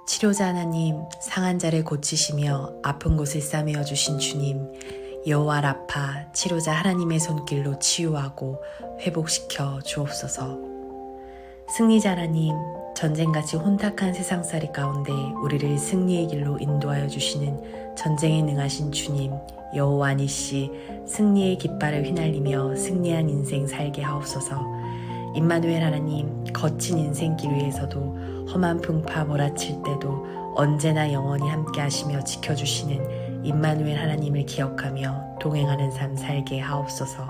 치료자 하나님, 상한 자를 고치시며 아픈 곳을 싸매어 주신 주님, 여호와 라파 치료자 하나님의 손길로 치유하고 회복시켜 주옵소서. 승리자 하나님, 전쟁같이 혼탁한 세상살이 가운데 우리를 승리의 길로 인도하여 주시는 전쟁에 능하신 주님, 여호와 니시 승리의 깃발을 휘날리며 승리한 인생 살게 하옵소서. 임마누엘 하나님, 거친 인생길 위에서도 험한 풍파 몰아칠 때도 언제나 영원히 함께 하시며 지켜주시는 임마누엘 하나님을 기억하며 동행하는 삶 살게 하옵소서.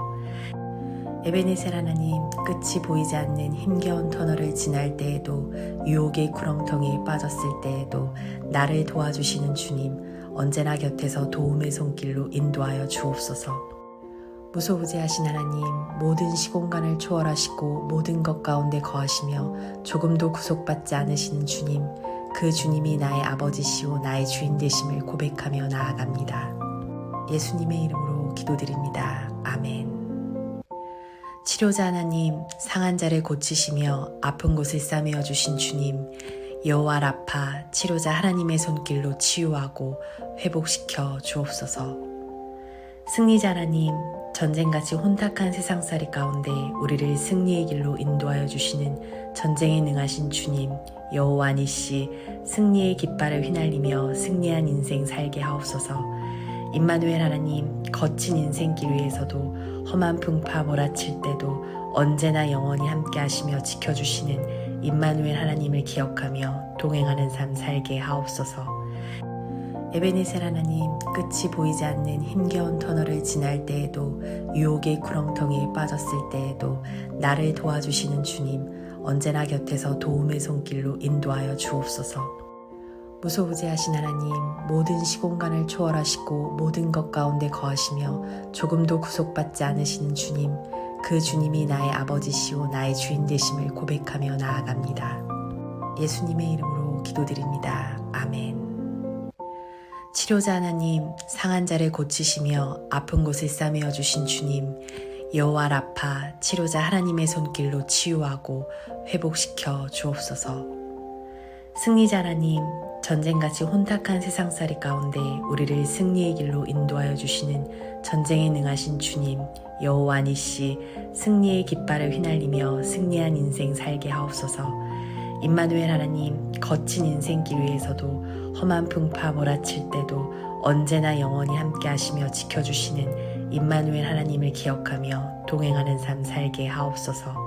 에베네셀 하나님, 끝이 보이지 않는 힘겨운 터널을 지날 때에도 유혹의 구렁텅이에 빠졌을 때에도 나를 도와주시는 주님, 언제나 곁에서 도움의 손길로 인도하여 주옵소서. 무소부재하신 하나님, 모든 시공간을 초월하시고 모든 것 가운데 거하시며 조금도 구속받지 않으시는 주님, 그 주님이 나의 아버지시오 나의 주인 되심을 고백하며 나아갑니다. 예수님의 이름으로 기도드립니다. 아멘. 치료자 하나님, 상한 자를 고치시며 아픈 곳을 싸매어 주신 주님, 여호와 라파 치료자 하나님의 손길로 치유하고 회복시켜 주옵소서. 승리자 하나님, 전쟁같이 혼탁한 세상살이 가운데 우리를 승리의 길로 인도하여 주시는 전쟁에 능하신 주님, 여호와 니시 승리의 깃발을 휘날리며 승리한 인생 살게 하옵소서. 임마누엘 하나님, 거친 인생길 위에서도 험한 풍파 몰아칠 때도 언제나 영원히 함께 하시며 지켜주시는 임마누엘 하나님을 기억하며 동행하는 삶 살게 하옵소서. 에베네셀 하나님, 끝이 보이지 않는 힘겨운 터널을 지날 때에도 유혹의 구렁텅이에 빠졌을 때에도 나를 도와주시는 주님, 언제나 곁에서 도움의 손길로 인도하여 주옵소서. 무소부재하신 하나님, 모든 시공간을 초월하시고 모든 것 가운데 거하시며 조금도 구속받지 않으시는 주님, 그 주님이 나의 아버지시오 나의 주인 되심을 고백하며 나아갑니다. 예수님의 이름으로 기도드립니다. 아멘. 치료자 하나님, 상한 자를 고치시며 아픈 곳을 싸매어 주신 주님, 여호와 라파 치료자 하나님의 손길로 치유하고 회복시켜 주옵소서. 승리자 하나님, 전쟁같이 혼탁한 세상살이 가운데 우리를 승리의 길로 인도하여 주시는 전쟁에 능하신 주님, 여호와 니시 승리의 깃발을 휘날리며 승리한 인생 살게 하옵소서. 임마누엘 하나님, 거친 인생길 위에서도 험한 풍파 몰아칠 때도 언제나 영원히 함께 하시며 지켜주시는 임마누엘 하나님을 기억하며 동행하는 삶 살게 하옵소서.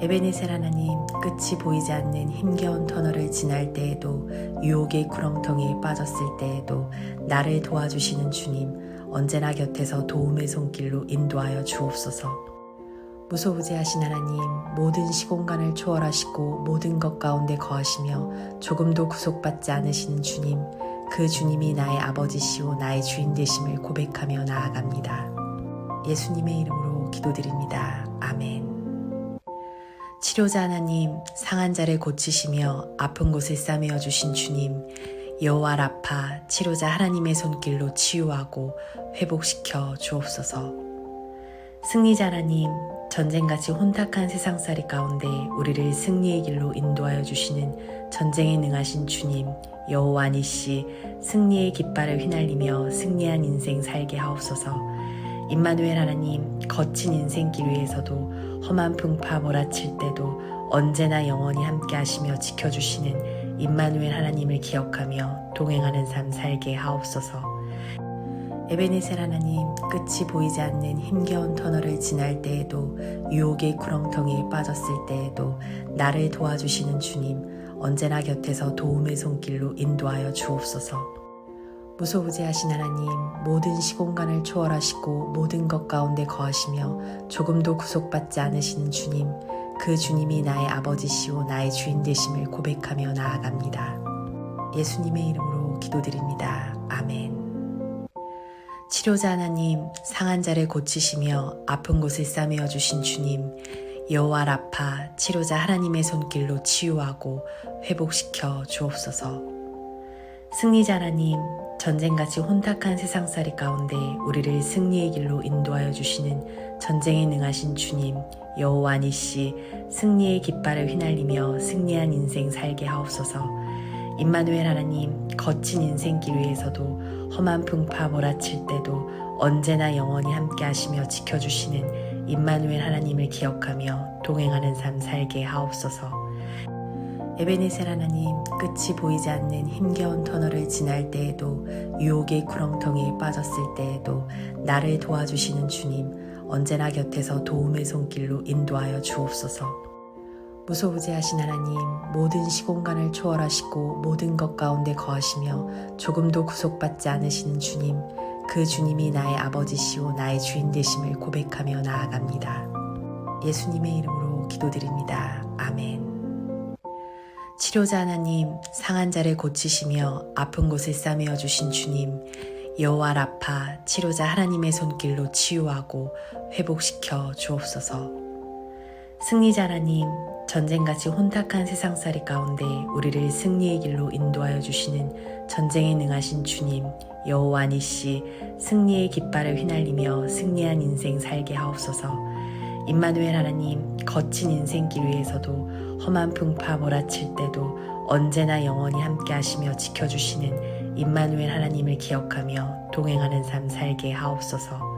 에베네셀 하나님, 끝이 보이지 않는 힘겨운 터널을 지날 때에도 유혹의 구렁텅이에 빠졌을 때에도 나를 도와주시는 주님, 언제나 곁에서 도움의 손길로 인도하여 주옵소서. 무소부재하신 하나님, 모든 시공간을 초월하시고 모든 것 가운데 거하시며 조금도 구속받지 않으시는 주님, 그 주님이 나의 아버지시오 나의 주인 되심을 고백하며 나아갑니다. 예수님의 이름으로 기도드립니다. 아멘. 치료자 하나님, 상한 자를 고치시며 아픈 곳을 싸매어 주신 주님, 여호와 라파 치료자 하나님의 손길로 치유하고 회복시켜 주옵소서. 승리자 하나님, 전쟁같이 혼탁한 세상살이 가운데 우리를 승리의 길로 인도하여 주시는 전쟁에 능하신 주님, 여호와 니시 승리의 깃발을 휘날리며 승리한 인생 살게 하옵소서. 임마누엘 하나님, 거친 인생길 위에서도 험한 풍파 몰아칠 때도 언제나 영원히 함께 하시며 지켜주시는 임마누엘 하나님을 기억하며 동행하는 삶 살게 하옵소서. 에베네셀 하나님, 끝이 보이지 않는 힘겨운 터널을 지날 때에도 유혹의 구렁텅이에 빠졌을 때에도 나를 도와주시는 주님, 언제나 곁에서 도움의 손길로 인도하여 주옵소서. 무소부재하신 하나님, 모든 시공간을 초월하시고 모든 것 가운데 거하시며 조금도 구속받지 않으시는 주님, 그 주님이 나의 아버지시오 나의 주인 되심을 고백하며 나아갑니다. 예수님의 이름으로 기도드립니다. 아멘. 치료자 하나님, 상한 자를 고치시며 아픈 곳을 싸매어 주신 주님, 여호와 라파 치료자 하나님의 손길로 치유하고 회복시켜 주옵소서. 승리자 하나님, 전쟁같이 혼탁한 세상살이 가운데 우리를 승리의 길로 인도하여 주시는 전쟁에 능하신 주님, 여호와 니시 승리의 깃발을 휘날리며 승리한 인생 살게 하옵소서. 임마누엘 하나님, 거친 인생길 위에서도 험한 풍파 몰아칠 때도 언제나 영원히 함께 하시며 지켜주시는 임마누엘 하나님을 기억하며 동행하는 삶 살게 하옵소서. 에베네셀 하나님, 끝이 보이지 않는 힘겨운 터널을 지날 때에도 유혹의 구렁텅이에 빠졌을 때에도 나를 도와주시는 주님, 언제나 곁에서 도움의 손길로 인도하여 주옵소서. 무소부재하신 하나님, 모든 시공간을 초월하시고 모든 것 가운데 거하시며 조금도 구속받지 않으시는 주님, 그 주님이 나의 아버지시오 나의 주인 되심을 고백하며 나아갑니다. 예수님의 이름으로 기도드립니다. 아멘. 치료자 하나님, 상한 자를 고치시며 아픈 곳을 싸매어 주신 주님, 여호와 라파 치료자 하나님의 손길로 치유하고 회복시켜 주옵소서. 승리자 하나님, 전쟁같이 혼탁한 세상살이 가운데 우리를 승리의 길로 인도하여 주시는 전쟁에 능하신 주님, 여호와 니시 승리의 깃발을 휘날리며 승리한 인생 살게 하옵소서. 임마누엘 하나님, 거친 인생길 위에서도 험한 풍파 몰아칠 때도 언제나 영원히 함께 하시며 지켜주시는 임마누엘 하나님을 기억하며 동행하는 삶 살게 하옵소서.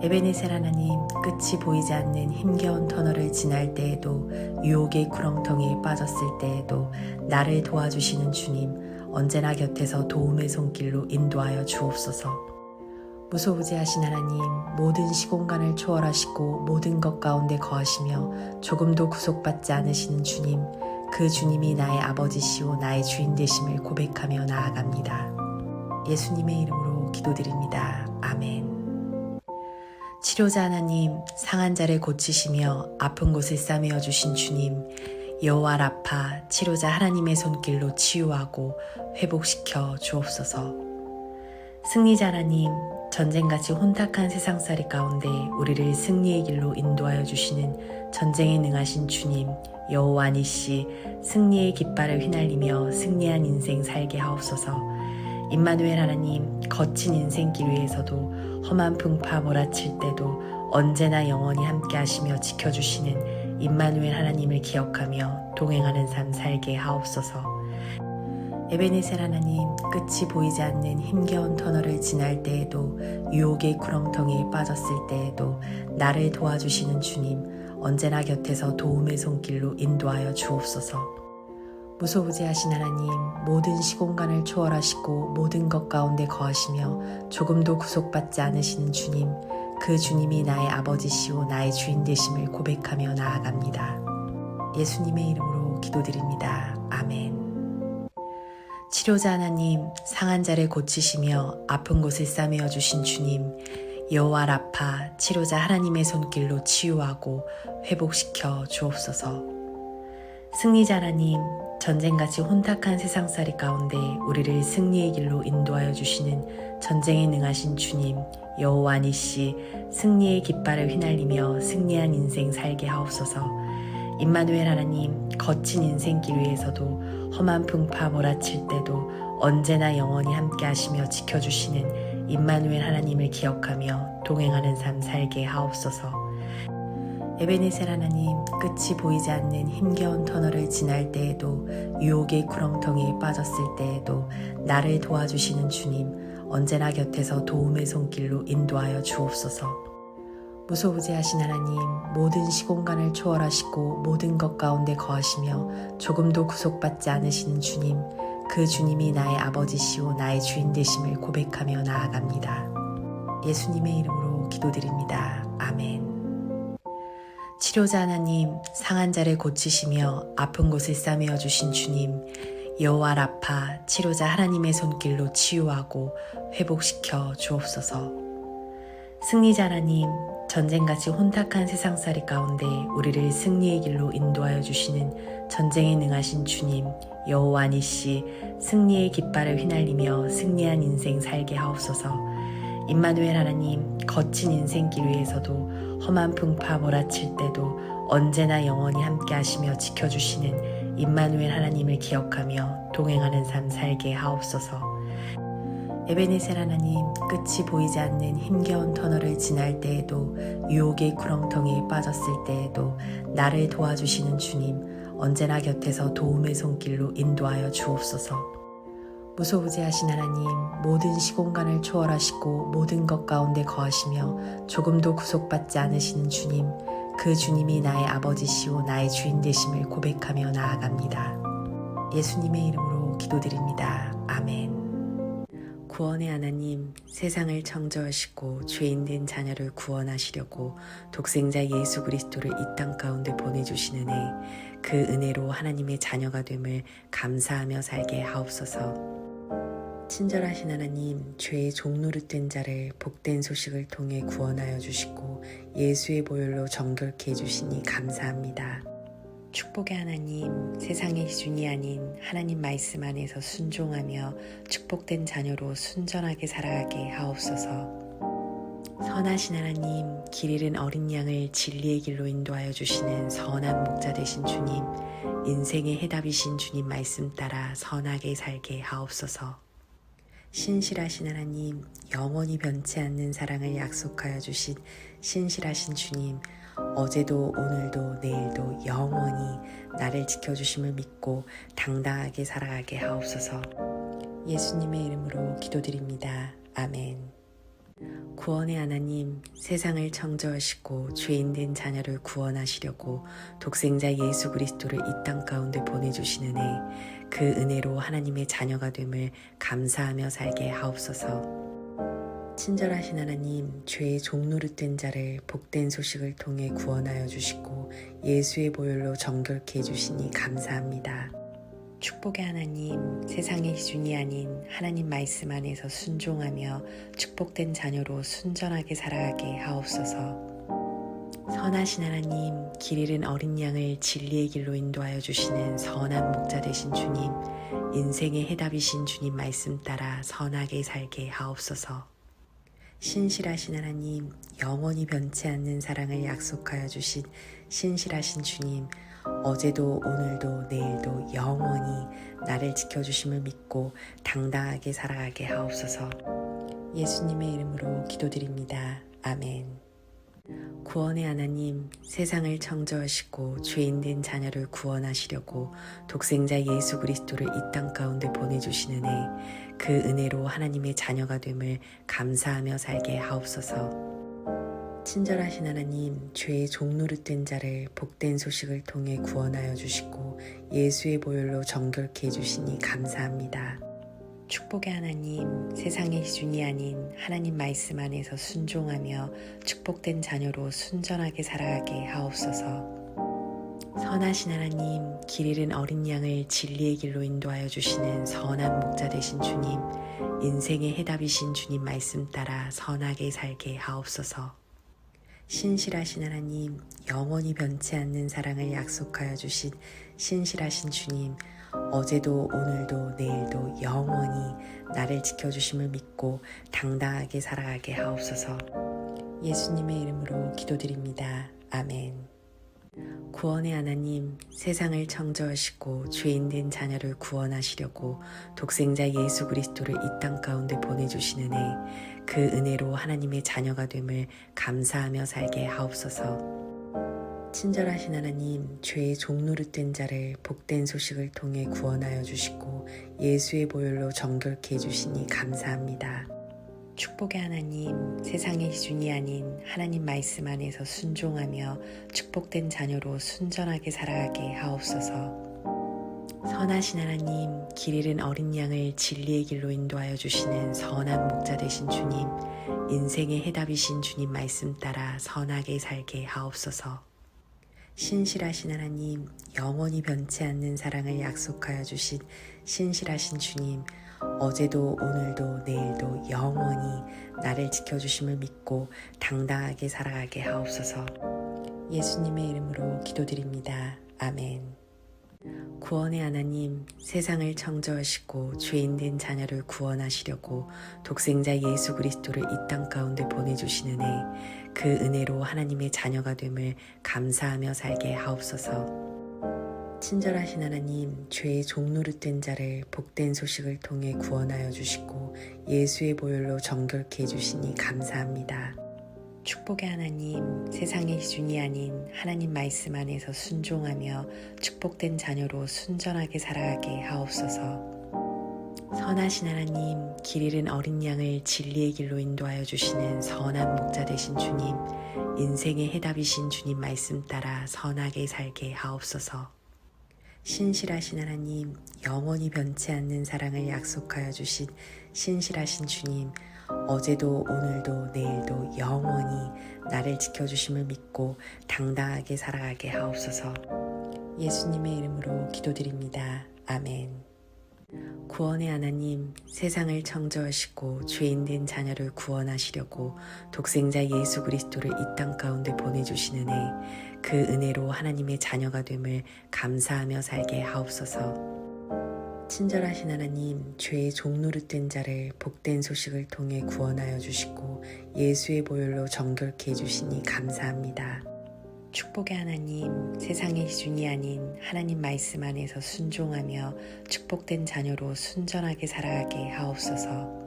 에베네셀 하나님, 끝이 보이지 않는 힘겨운 터널을 지날 때에도 유혹의 구렁텅이에 빠졌을 때에도 나를 도와주시는 주님, 언제나 곁에서 도움의 손길로 인도하여 주옵소서. 무소부재하신 하나님, 모든 시공간을 초월하시고 모든 것 가운데 거하시며 조금도 구속받지 않으시는 주님, 그 주님이 나의 아버지시오 나의 주인 되심을 고백하며 나아갑니다. 예수님의 이름으로 기도드립니다. 아멘. 치료자 하나님, 상한 자를 고치시며 아픈 곳을 싸매어 주신 주님, 여호와 라파 치료자 하나님의 손길로 치유하고 회복시켜 주옵소서. 승리자 하나님, 전쟁같이 혼탁한 세상살이 가운데 우리를 승리의 길로 인도하여 주시는 전쟁에 능하신 주님, 여호와 니시 승리의 깃발을 휘날리며 승리한 인생 살게 하옵소서. 임마누엘 하나님, 거친 인생길 위에서도 험한 풍파 몰아칠 때도 언제나 영원히 함께 하시며 지켜주시는 임마누엘 하나님을 기억하며 동행하는 삶 살게 하옵소서. 에베네셀 하나님, 끝이 보이지 않는 힘겨운 터널을 지날 때에도 유혹의 구렁텅이에 빠졌을 때에도 나를 도와주시는 주님, 언제나 곁에서 도움의 손길로 인도하여 주옵소서. 무소부재하신 하나님, 모든 시공간을 초월하시고 모든 것 가운데 거하시며 조금도 구속받지 않으시는 주님, 그 주님이 나의 아버지시오 나의 주인 되심을 고백하며 나아갑니다. 예수님의 이름으로 기도드립니다. 아멘. 치료자 하나님, 상한 자를 고치시며 아픈 곳을 싸매어 주신 주님, 여호와 라파 치료자 하나님의 손길로 치유하고 회복시켜 주옵소서. 승리자 하나님, 전쟁같이 혼탁한 세상살이 가운데 우리를 승리의 길로 인도하여 주시는 전쟁에 능하신 주님, 여호와 니시 승리의 깃발을 휘날리며 승리한 인생 살게 하옵소서. 임마누엘 하나님, 거친 인생길 위에서도 험한 풍파 몰아칠 때도 언제나 영원히 함께 하시며 지켜주시는 임마누엘 하나님을 기억하며 동행하는 삶 살게 하옵소서. 에베네셀 하나님, 끝이 보이지 않는 힘겨운 터널을 지날 때에도 유혹의 구렁텅이에 빠졌을 때에도 나를 도와주시는 주님, 언제나 곁에서 도움의 손길로 인도하여 주옵소서. 무소부재하신 하나님, 모든 시공간을 초월하시고 모든 것 가운데 거하시며 조금도 구속받지 않으시는 주님, 그 주님이 나의 아버지시오 나의 주인 되심을 고백하며 나아갑니다. 예수님의 이름으로 기도드립니다. 아멘. 치료자 하나님, 상한 자를 고치시며 아픈 곳을 싸매어 주신 주님, 여호와 라파 치료자 하나님의 손길로 치유하고 회복시켜 주옵소서. 승리자 하나님, 전쟁같이 혼탁한 세상살이 가운데 우리를 승리의 길로 인도하여 주시는 전쟁에 능하신 주님, 여호와 니시 승리의 깃발을 휘날리며 승리한 인생 살게 하옵소서. 임마누엘 하나님, 거친 인생길 위에서도 험한 풍파 몰아칠 때도 언제나 영원히 함께 하시며 지켜주시는 임마누엘 하나님을 기억하며 동행하는 삶 살게 하옵소서. 에베네셀 하나님, 끝이 보이지 않는 힘겨운 터널을 지날 때에도 유혹의 구렁텅이에 빠졌을 때에도 나를 도와주시는 주님, 언제나 곁에서 도움의 손길로 인도하여 주옵소서. 무소부재하신 하나님, 모든 시공간을 초월하시고 모든 것 가운데 거하시며 조금도 구속받지 않으시는 주님, 그 주님이 나의 아버지시오 나의 주인 되심을 고백하며 나아갑니다. 예수님의 이름으로 기도드립니다. 아멘. 구원의 하나님, 세상을 창조하시고 죄인된 자녀를 구원하시려고 독생자 예수 그리스도를 이 땅 가운데 보내주신 은혜, 그 은혜로 하나님의 자녀가 됨을 감사하며 살게 하옵소서. 친절하신 하나님, 죄의 종노릇된 자를 복된 소식을 통해 구원하여 주시고 예수의 보혈로 정결케 해주시니 감사합니다. 축복의 하나님, 세상의 기준이 아닌 하나님 말씀 안에서 순종하며 축복된 자녀로 순전하게 살아가게 하옵소서. 선하신 하나님, 길 잃은 어린 양을 진리의 길로 인도하여 주시는 선한 목자 되신 주님, 인생의 해답이신 주님 말씀 따라 선하게 살게 하옵소서. 신실하신 하나님, 영원히 변치 않는 사랑을 약속하여 주신 신실하신 주님, 어제도 오늘도 내일도 영원히 나를 지켜주심을 믿고 당당하게 살아가게 하옵소서. 예수님의 이름으로 기도드립니다. 아멘. 구원의 하나님, 세상을 창조하시고 죄인된 자녀를 구원하시려고 독생자 예수 그리스도를 이 땅 가운데 보내주신 은혜, 그 은혜로 하나님의 자녀가 됨을 감사하며 살게 하옵소서. 친절하신 하나님, 죄의 종노릇된 자를 복된 소식을 통해 구원하여 주시고 예수의 보혈로 정결케 해주시니 감사합니다. 축복의 하나님, 세상의 기준이 아닌 하나님 말씀 안에서 순종하며 축복된 자녀로 순전하게 살아가게 하옵소서. 선하신 하나님, 길 잃은 어린 양을 진리의 길로 인도하여 주시는 선한 목자 되신 주님, 인생의 해답이신 주님 말씀 따라 선하게 살게 하옵소서. 신실하신 하나님, 영원히 변치 않는 사랑을 약속하여 주신 신실하신 주님, 어제도 오늘도 내일도 영원히 나를 지켜주심을 믿고 당당하게 살아가게 하옵소서. 예수님의 이름으로 기도드립니다. 아멘. 구원의 하나님, 세상을 창조하시고 죄인된 자녀를 구원하시려고 독생자 예수 그리스도를 이 땅 가운데 보내주신 은혜, 그 은혜로 하나님의 자녀가 됨을 감사하며 살게 하옵소서. 친절하신 하나님, 죄의 종노릇된 자를 복된 소식을 통해 구원하여 주시고 예수의 보혈로 정결케 해주시니 감사합니다. 축복의 하나님, 세상의 기준이 아닌 하나님 말씀 안에서 순종하며 축복된 자녀로 순전하게 살아가게 하옵소서. 선하신 하나님, 길 잃은 어린 양을 진리의 길로 인도하여 주시는 선한 목자 되신 주님, 인생의 해답이신 주님 말씀 따라 선하게 살게 하옵소서. 신실하신 하나님, 영원히 변치 않는 사랑을 약속하여 주신 신실하신 주님, 어제도 오늘도 내일도 영원히 나를 지켜주심을 믿고 당당하게 살아가게 하옵소서. 예수님의 이름으로 기도드립니다. 아멘. 구원의 하나님, 세상을 창조하시고 죄인된 자녀를 구원하시려고 독생자 예수 그리스도를 이 땅 가운데 보내주신 은혜, 그 은혜로 하나님의 자녀가 됨을 감사하며 살게 하옵소서. 친절하신 하나님, 죄의 종노릇된 자를 복된 소식을 통해 구원하여 주시고 예수의 보혈로 정결케 해주시니 감사합니다. 축복의 하나님, 세상의 기준이 아닌 하나님 말씀 안에서 순종하며 축복된 자녀로 순전하게 살아가게 하옵소서. 선하신 하나님, 길 잃은 어린 양을 진리의 길로 인도하여 주시는 선한 목자 되신 주님, 인생의 해답이신 주님 말씀 따라 선하게 살게 하옵소서. 신실하신 하나님, 영원히 변치 않는 사랑을 약속하여 주신 신실하신 주님, 어제도 오늘도 내일도 영원히 나를 지켜주심을 믿고 당당하게 살아가게 하옵소서. 예수님의 이름으로 기도드립니다. 아멘. 구원의 하나님, 세상을 창조하시고 죄인된 자녀를 구원하시려고 독생자 예수 그리스도를 이 땅 가운데 보내주신 은혜, 그 은혜로 하나님의 자녀가 됨을 감사하며 살게 하옵소서. 친절하신 하나님, 죄의 종노릇된 자를 복된 소식을 통해 구원하여 주시고 예수의 보혈로 정결케 해주시니 감사합니다. 축복의 하나님, 세상의 기준이 아닌 하나님 말씀 안에서 순종하며 축복된 자녀로 순전하게 살아가게 하옵소서. 선하신 하나님, 길 잃은 어린 양을 진리의 길로 인도하여 주시는 선한 목자 되신 주님, 인생의 해답이신 주님 말씀 따라 선하게 살게 하옵소서. 신실하신 하나님, 영원히 변치 않는 사랑을 약속하여 주신 신실하신 주님, 어제도 오늘도 내일도 영원히 나를 지켜주심을 믿고 당당하게 살아가게 하옵소서. 예수님의 이름으로 기도드립니다. 아멘. 구원의 하나님, 세상을 창조하시고 죄인된 자녀를 구원하시려고 독생자 예수 그리스도를 이 땅 가운데 보내주신 은혜, 그 은혜로 하나님의 자녀가 됨을 감사하며 살게 하옵소서. 친절하신 하나님, 죄의 종노릇된 자를 복된 소식을 통해 구원하여 주시고 예수의 보혈로 정결케 해주시니 감사합니다. 축복의 하나님, 세상의 기준이 아닌 하나님 말씀 안에서 순종하며 축복된 자녀로 순전하게 살아가게 하옵소서.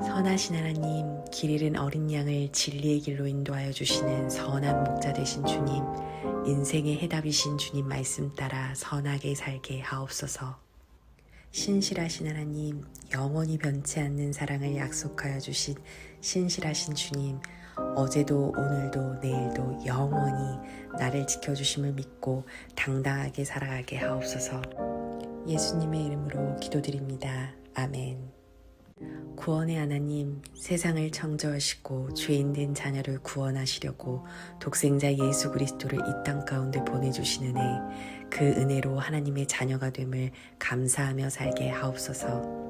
선하신 하나님, 길 잃은 어린 양을 진리의 길로 인도하여 주시는 선한 목자 되신 주님, 인생의 해답이신 주님 말씀 따라 선하게 살게 하옵소서. 신실하신 하나님, 영원히 변치 않는 사랑을 약속하여 주신 신실하신 주님, 어제도 오늘도 내일도 영원히 나를 지켜주심을 믿고 당당하게 살아가게 하옵소서. 예수님의 이름으로 기도드립니다. 아멘. 구원의 하나님, 세상을 창조하시고 죄인된 자녀를 구원하시려고 독생자 예수 그리스도를 이 땅 가운데 보내주신 은혜, 그 은혜로 하나님의 자녀가 됨을 감사하며 살게 하옵소서.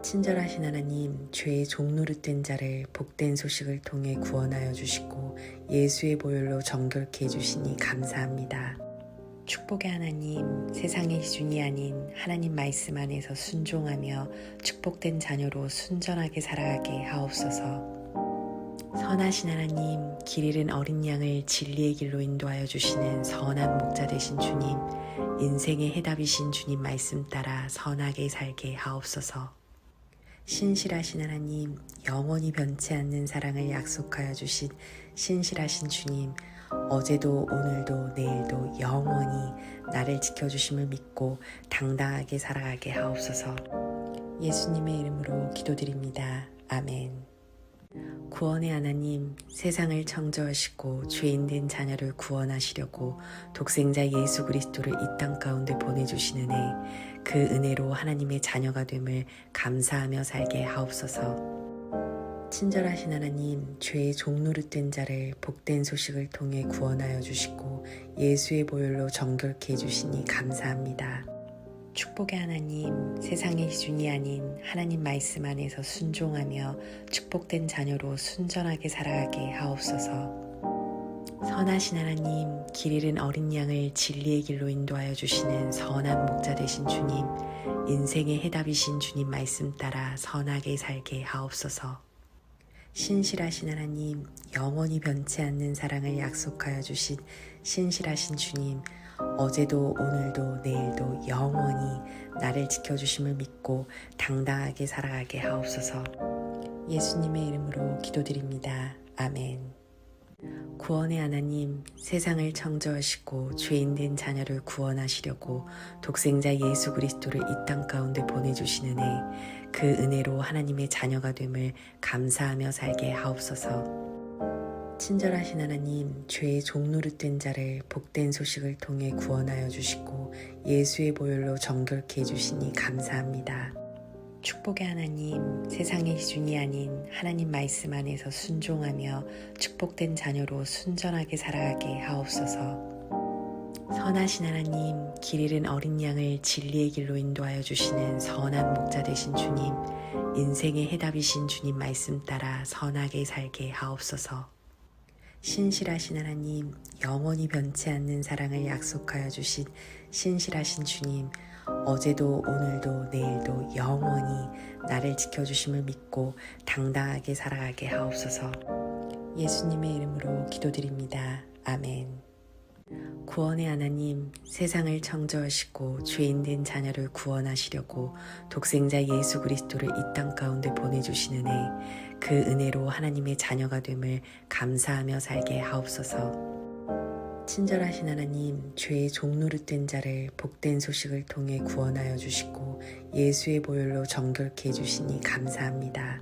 친절하신 하나님, 죄의 종노릇된 자를 복된 소식을 통해 구원하여 주시고 예수의 보혈로 정결케 해주시니 감사합니다. 축복의 하나님, 세상의 기준이 아닌 하나님 말씀 안에서 순종하며 축복된 자녀로 순전하게 살아가게 하옵소서. 선하신 하나님, 길 잃은 어린 양을 진리의 길로 인도하여 주시는 선한 목자 되신 주님, 인생의 해답이신 주님 말씀 따라 선하게 살게 하옵소서. 신실하신 하나님, 영원히 변치 않는 사랑을 약속하여 주신 신실하신 주님, 어제도 오늘도 내일도 영원히 나를 지켜주심을 믿고 당당하게 살아가게 하옵소서. 예수님의 이름으로 기도드립니다. 아멘. 구원의 하나님, 세상을 창조하시고 죄인된 자녀를 구원하시려고 독생자 예수 그리스도를 이 땅 가운데 보내주신 은혜, 그 은혜로 하나님의 자녀가 됨을 감사하며 살게 하옵소서. 친절하신 하나님, 죄의 종노릇된 자를 복된 소식을 통해 구원하여 주시고 예수의 보혈로 정결케 해주시니 감사합니다. 축복의 하나님, 세상의 기준이 아닌 하나님 말씀 안에서 순종하며 축복된 자녀로 순전하게 살아가게 하옵소서. 선하신 하나님, 길 잃은 어린 양을 진리의 길로 인도하여 주시는 선한 목자 되신 주님, 인생의 해답이신 주님 말씀 따라 선하게 살게 하옵소서. 신실하신 하나님, 영원히 변치 않는 사랑을 약속하여 주신 신실하신 주님, 어제도 오늘도 내일도 영원히 나를 지켜주심을 믿고 당당하게 살아가게 하옵소서. 예수님의 이름으로 기도드립니다. 아멘. 구원의 하나님, 세상을 창조하시고 죄인된 자녀를 구원하시려고 독생자 예수 그리스도를 이 땅 가운데 보내주신 은혜, 그 은혜로 하나님의 자녀가 됨을 감사하며 살게 하옵소서. 친절하신 하나님, 죄의 종노릇된 자를 복된 소식을 통해 구원하여 주시고 예수의 보혈로 정결케 해주시니 감사합니다. 축복의 하나님, 세상의 기준이 아닌 하나님 말씀 안에서 순종하며 축복된 자녀로 순전하게 살아가게 하옵소서. 선하신 하나님, 길 잃은 어린 양을 진리의 길로 인도하여 주시는 선한 목자 되신 주님, 인생의 해답이신 주님 말씀 따라 선하게 살게 하옵소서. 신실하신 하나님, 영원히 변치 않는 사랑을 약속하여 주신 신실하신 주님, 어제도 오늘도 내일도 영원히 나를 지켜주심을 믿고 당당하게 살아가게 하옵소서. 예수님의 이름으로 기도드립니다. 아멘. 구원의 하나님, 세상을 창조하시고 죄인된 자녀를 구원하시려고 독생자 예수 그리스도를 이 땅 가운데 보내주신 은혜, 그 은혜로 하나님의 자녀가 됨을 감사하며 살게 하옵소서. 친절하신 하나님, 죄의 종노릇된 자를 복된 소식을 통해 구원하여 주시고 예수의 보혈로 정결케 해주시니 감사합니다.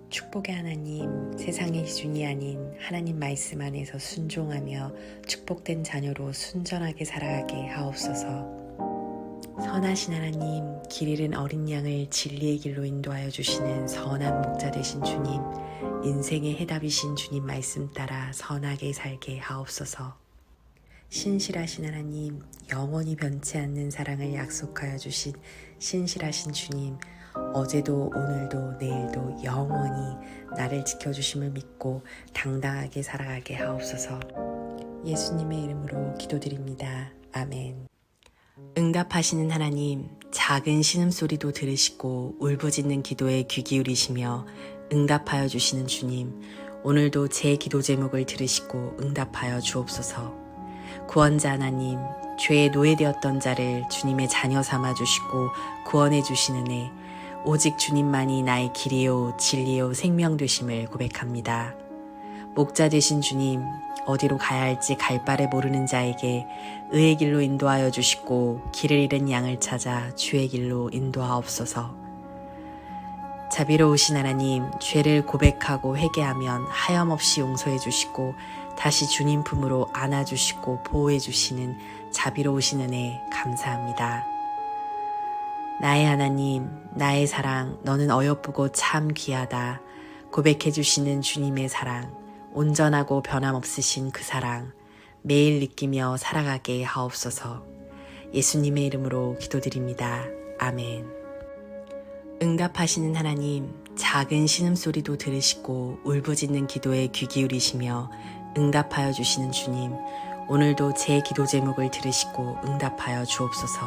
축복의 하나님, 세상의 기준이 아닌 하나님 말씀 안에서 순종하며 축복된 자녀로 순전하게 살아가게 하옵소서. 선하신 하나님, 길 잃은 어린 양을 진리의 길로 인도하여 주시는 선한 목자 되신 주님, 인생의 해답이신 주님 말씀 따라 선하게 살게 하옵소서. 신실하신 하나님, 영원히 변치 않는 사랑을 약속하여 주신 신실하신 주님, 어제도 오늘도 내일도 영원히 나를 지켜주심을 믿고 당당하게 살아가게 하옵소서. 예수님의 이름으로 기도드립니다. 아멘. 응답하시는 하나님, 작은 신음소리도 들으시고 울부짖는 기도에 귀 기울이시며 응답하여 주시는 주님, 오늘도 제 기도 제목을 들으시고 응답하여 주옵소서. 구원자 하나님, 죄에 노예되었던 자를 주님의 자녀 삼아 주시고 구원해 주시는 애, 오직 주님만이 나의 길이요 진리요 생명 되심을 고백합니다. 목자 되신 주님, 어디로 가야 할지 갈 바를 모르는 자에게 의의 길로 인도하여 주시고 길을 잃은 양을 찾아 주의 길로 인도하옵소서. 자비로우신 하나님, 죄를 고백하고 회개하면 하염없이 용서해 주시고 다시 주님 품으로 안아주시고 보호해 주시는 자비로우신 은혜 감사합니다. 나의 하나님, 나의 사랑, 너는 어여쁘고 참 귀하다. 고백해 주시는 주님의 사랑, 온전하고 변함없으신 그 사랑, 매일 느끼며 살아가게 하옵소서. 예수님의 이름으로 기도드립니다. 아멘. 응답하시는 하나님, 작은 신음소리도 들으시고 울부짖는 기도에 귀 기울이시며 응답하여 주시는 주님, 오늘도 제 기도 제목을 들으시고 응답하여 주옵소서.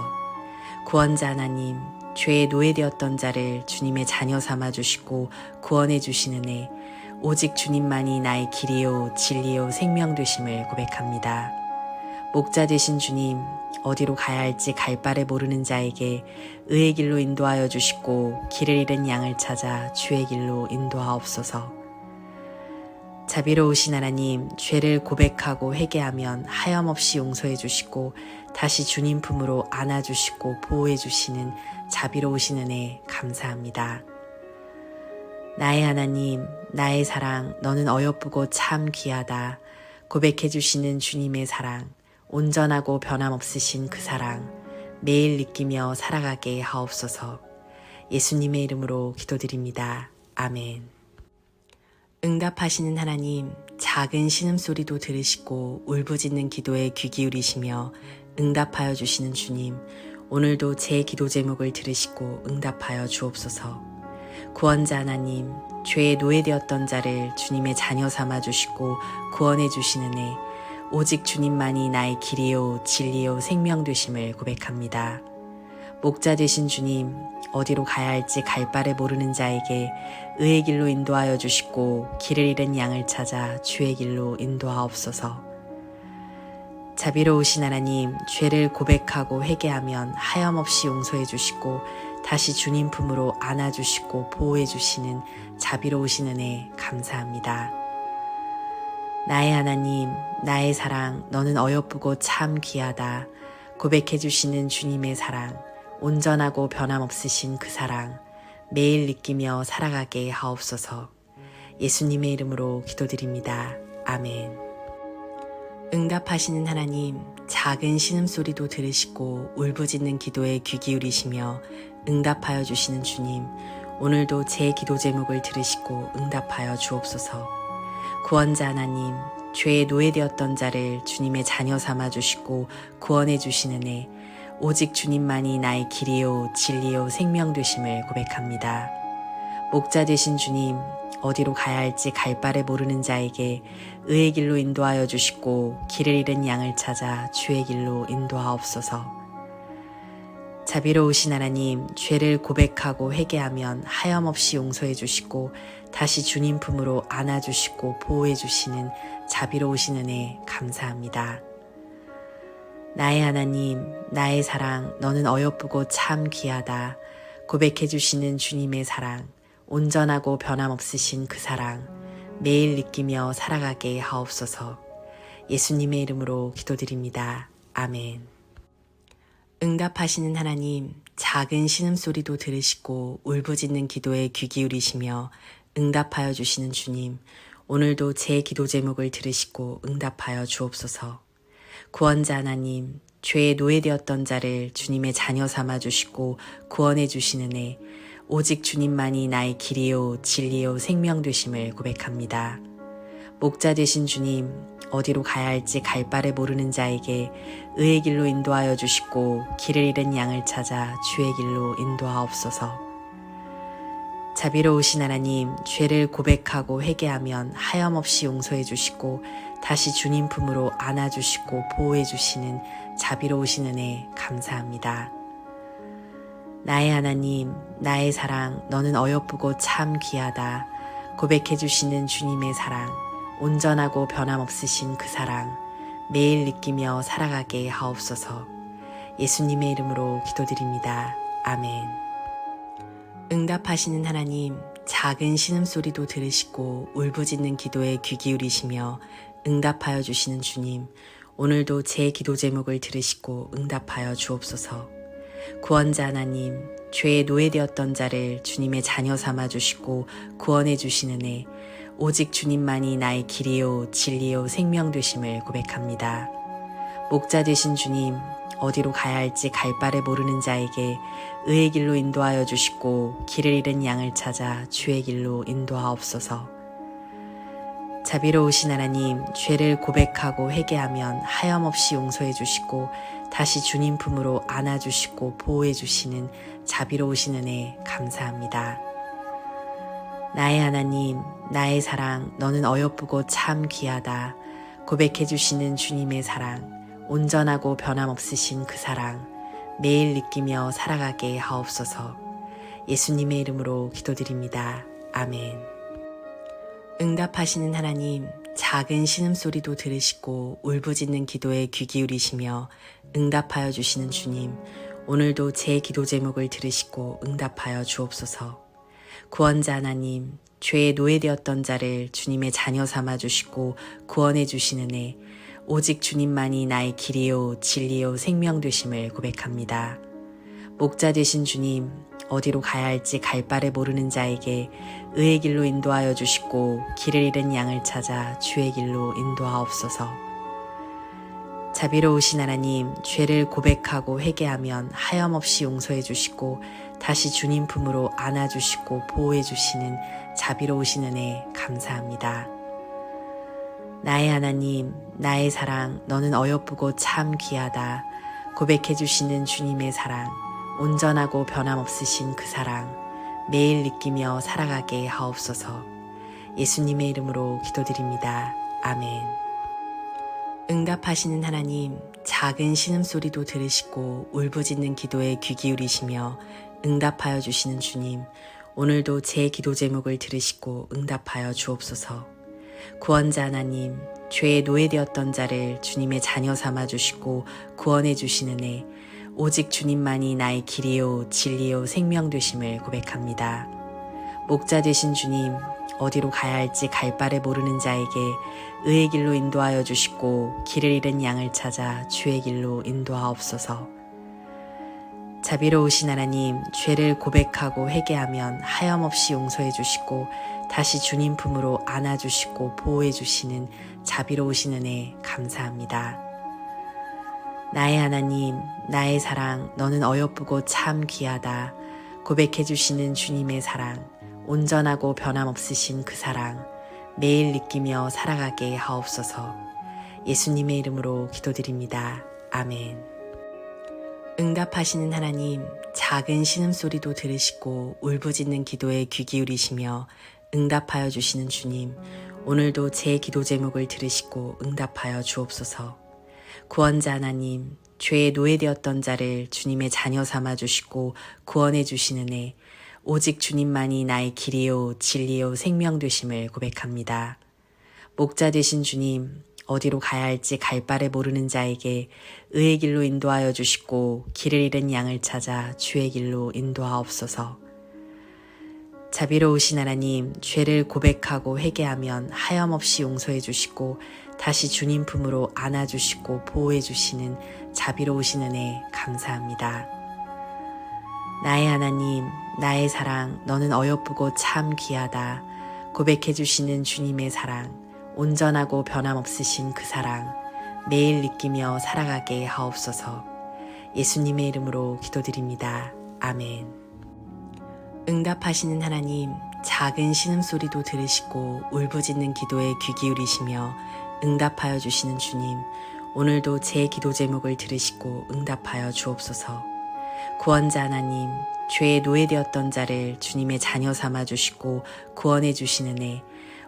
구원자 하나님, 죄에 노예되었던 자를 주님의 자녀 삼아 주시고 구원해 주시는 애, 오직 주님만이 나의 길이요 진리요 생명 되심을 고백합니다. 목자 되신 주님, 어디로 가야 할지 갈 바를 모르는 자에게 의의 길로 인도하여 주시고 길을 잃은 양을 찾아 주의 길로 인도하옵소서. 자비로우신 하나님, 죄를 고백하고 회개하면 하염없이 용서해 주시고 다시 주님 품으로 안아주시고 보호해 주시는 자비로우신 은혜 감사합니다. 나의 하나님, 나의 사랑, 너는 어여쁘고 참 귀하다. 고백해 주시는 주님의 사랑, 온전하고 변함없으신 그 사랑, 매일 느끼며 살아가게 하옵소서. 예수님의 이름으로 기도드립니다. 아멘. 응답하시는 하나님, 작은 신음소리도 들으시고 울부짖는 기도에 귀 기울이시며 응답하여 주시는 주님, 오늘도 제 기도 제목을 들으시고 응답하여 주옵소서. 구원자 하나님, 죄에 노예되었던 자를 주님의 자녀 삼아 주시고 구원해 주시는 애, 오직 주님만이 나의 길이요 진리요 생명 되심을 고백합니다. 목자 되신 주님, 어디로 가야 할지 갈 바를 모르는 자에게 의의 길로 인도하여 주시고 길을 잃은 양을 찾아 주의 길로 인도하옵소서. 자비로우신 하나님, 죄를 고백하고 회개하면 하염없이 용서해 주시고 다시 주님 품으로 안아주시고 보호해 주시는 자비로우신 은혜 감사합니다. 나의 하나님, 나의 사랑, 너는 어여쁘고 참 귀하다. 고백해 주시는 주님의 사랑, 온전하고 변함없으신 그 사랑, 매일 느끼며 살아가게 하옵소서. 예수님의 이름으로 기도드립니다. 아멘. 응답하시는 하나님, 작은 신음소리도 들으시고 울부짖는 기도에 귀 기울이시며 응답하여 주시는 주님, 오늘도 제 기도 제목을 들으시고 응답하여 주옵소서. 구원자 하나님, 죄에 노예되었던 자를 주님의 자녀 삼아 주시고 구원해 주시는 애, 오직 주님만이 나의 길이요 진리요 생명 되심을 고백합니다. 목자 되신 주님, 어디로 가야 할지 갈 바를 모르는 자에게 의의 길로 인도하여 주시고 길을 잃은 양을 찾아 주의 길로 인도하옵소서. 자비로우신 하나님, 죄를 고백하고 회개하면 하염없이 용서해 주시고 다시 주님 품으로 안아주시고 보호해 주시는 자비로우신 은혜 감사합니다. 나의 하나님, 나의 사랑, 너는 어여쁘고 참 귀하다. 고백해 주시는 주님의 사랑, 온전하고 변함없으신 그 사랑, 매일 느끼며 살아가게 하옵소서. 예수님의 이름으로 기도드립니다. 아멘. 응답하시는 하나님, 작은 신음소리도 들으시고 울부짖는 기도에 귀 기울이시며 응답하여 주시는 주님, 오늘도 제 기도 제목을 들으시고 응답하여 주옵소서. 구원자 하나님, 죄에 노예되었던 자를 주님의 자녀 삼아 주시고 구원해 주시는 애, 오직 주님만이 나의 길이요 진리요 생명 되심을 고백합니다. 목자 되신 주님, 어디로 가야 할지 갈 바를 모르는 자에게 의의 길로 인도하여 주시고 길을 잃은 양을 찾아 주의 길로 인도하옵소서. 자비로우신 하나님, 죄를 고백하고 회개하면 하염없이 용서해 주시고 다시 주님 품으로 안아주시고 보호해 주시는 자비로우신 은혜 감사합니다. 나의 하나님, 나의 사랑, 너는 어여쁘고 참 귀하다. 고백해 주시는 주님의 사랑, 온전하고 변함없으신 그 사랑, 매일 느끼며 살아가게 하옵소서. 예수님의 이름으로 기도드립니다. 아멘. 응답하시는 하나님, 작은 신음소리도 들으시고 울부짖는 기도에 귀 기울이시며 응답하여 주시는 주님, 오늘도 제 기도 제목을 들으시고 응답하여 주옵소서. 구원자 하나님, 죄에 노예되었던 자를 주님의 자녀 삼아 주시고 구원해 주시는 애, 오직 주님만이 나의 길이요 진리요 생명 되심을 고백합니다. 목자 되신 주님, 어디로 가야 할지 갈 바를 모르는 자에게 의의 길로 인도하여 주시고 길을 잃은 양을 찾아 주의 길로 인도하옵소서. 자비로우신 하나님, 죄를 고백하고 회개하면 하염없이 용서해 주시고 다시 주님 품으로 안아주시고 보호해 주시는 자비로우신 은혜 감사합니다. 나의 하나님, 나의 사랑, 너는 어여쁘고 참 귀하다. 고백해 주시는 주님의 사랑, 온전하고 변함없으신 그 사랑, 매일 느끼며 살아가게 하옵소서. 예수님의 이름으로 기도드립니다. 아멘. 응답하시는 하나님, 작은 신음소리도 들으시고 울부짖는 기도에 귀 기울이시며 응답하여 주시는 주님, 오늘도 제 기도 제목을 들으시고 응답하여 주옵소서. 구원자 하나님, 죄에 노예되었던 자를 주님의 자녀 삼아 주시고 구원해 주시는 애, 오직 주님만이 나의 길이요 진리요 생명 되심을 고백합니다. 목자 되신 주님, 어디로 가야 할지 갈 바를 모르는 자에게 의의 길로 인도하여 주시고 길을 잃은 양을 찾아 주의 길로 인도하옵소서. 자비로우신 하나님, 죄를 고백하고 회개하면 하염없이 용서해 주시고 다시 주님 품으로 안아주시고 보호해 주시는 자비로우신 은혜 감사합니다. 나의 하나님, 나의 사랑, 너는 어여쁘고 참 귀하다. 고백해 주시는 주님의 사랑, 온전하고 변함없으신 그 사랑, 매일 느끼며 살아가게 하옵소서. 예수님의 이름으로 기도드립니다. 아멘. 응답하시는 하나님, 작은 신음소리도 들으시고 울부짖는 기도에 귀 기울이시며 응답하여 주시는 주님, 오늘도 제 기도 제목을 들으시고 응답하여 주옵소서. 구원자 하나님, 죄에 노예되었던 자를 주님의 자녀 삼아 주시고 구원해 주시는 애, 오직 주님만이 나의 길이요 진리요 생명 되심을 고백합니다. 목자 되신 주님, 어디로 가야 할지 갈 바를 모르는 자에게 의의 길로 인도하여 주시고 길을 잃은 양을 찾아 주의 길로 인도하옵소서. 자비로우신 하나님, 죄를 고백하고 회개하면 하염없이 용서해 주시고 다시 주님 품으로 안아주시고 보호해 주시는 자비로우신 은혜 감사합니다. 나의 하나님, 나의 사랑, 너는 어여쁘고 참 귀하다. 고백해 주시는 주님의 사랑, 온전하고 변함없으신 그 사랑, 매일 느끼며 살아가게 하옵소서. 예수님의 이름으로 기도드립니다. 아멘. 응답하시는 하나님, 작은 신음소리도 들으시고 울부짖는 기도에 귀 기울이시며 응답하여 주시는 주님, 오늘도 제 기도 제목을 들으시고 응답하여 주옵소서. 구원자 하나님, 죄에 노예되었던 자를 주님의 자녀 삼아 주시고 구원해 주시는 애, 오직 주님만이 나의 길이요 진리요 생명 되심을 고백합니다. 목자 되신 주님, 어디로 가야 할지 갈 바를 모르는 자에게 의의 길로 인도하여 주시고 길을 잃은 양을 찾아 주의 길로 인도하옵소서. 자비로우신 하나님, 죄를 고백하고 회개하면 하염없이 용서해 주시고 다시 주님 품으로 안아주시고 보호해 주시는 자비로우신 은혜 감사합니다. 나의 하나님, 나의 사랑, 너는 어여쁘고 참 귀하다. 고백해 주시는 주님의 사랑, 온전하고 변함없으신 그 사랑, 매일 느끼며 살아가게 하옵소서. 예수님의 이름으로 기도드립니다. 아멘. 응답하시는 하나님, 작은 신음소리도 들으시고 울부짖는 기도에 귀 기울이시며 응답하여 주시는 주님, 오늘도 제 기도 제목을 들으시고 응답하여 주옵소서. 구원자 하나님, 죄에 노예되었던 자를 주님의 자녀 삼아 주시고 구원해 주시는 애,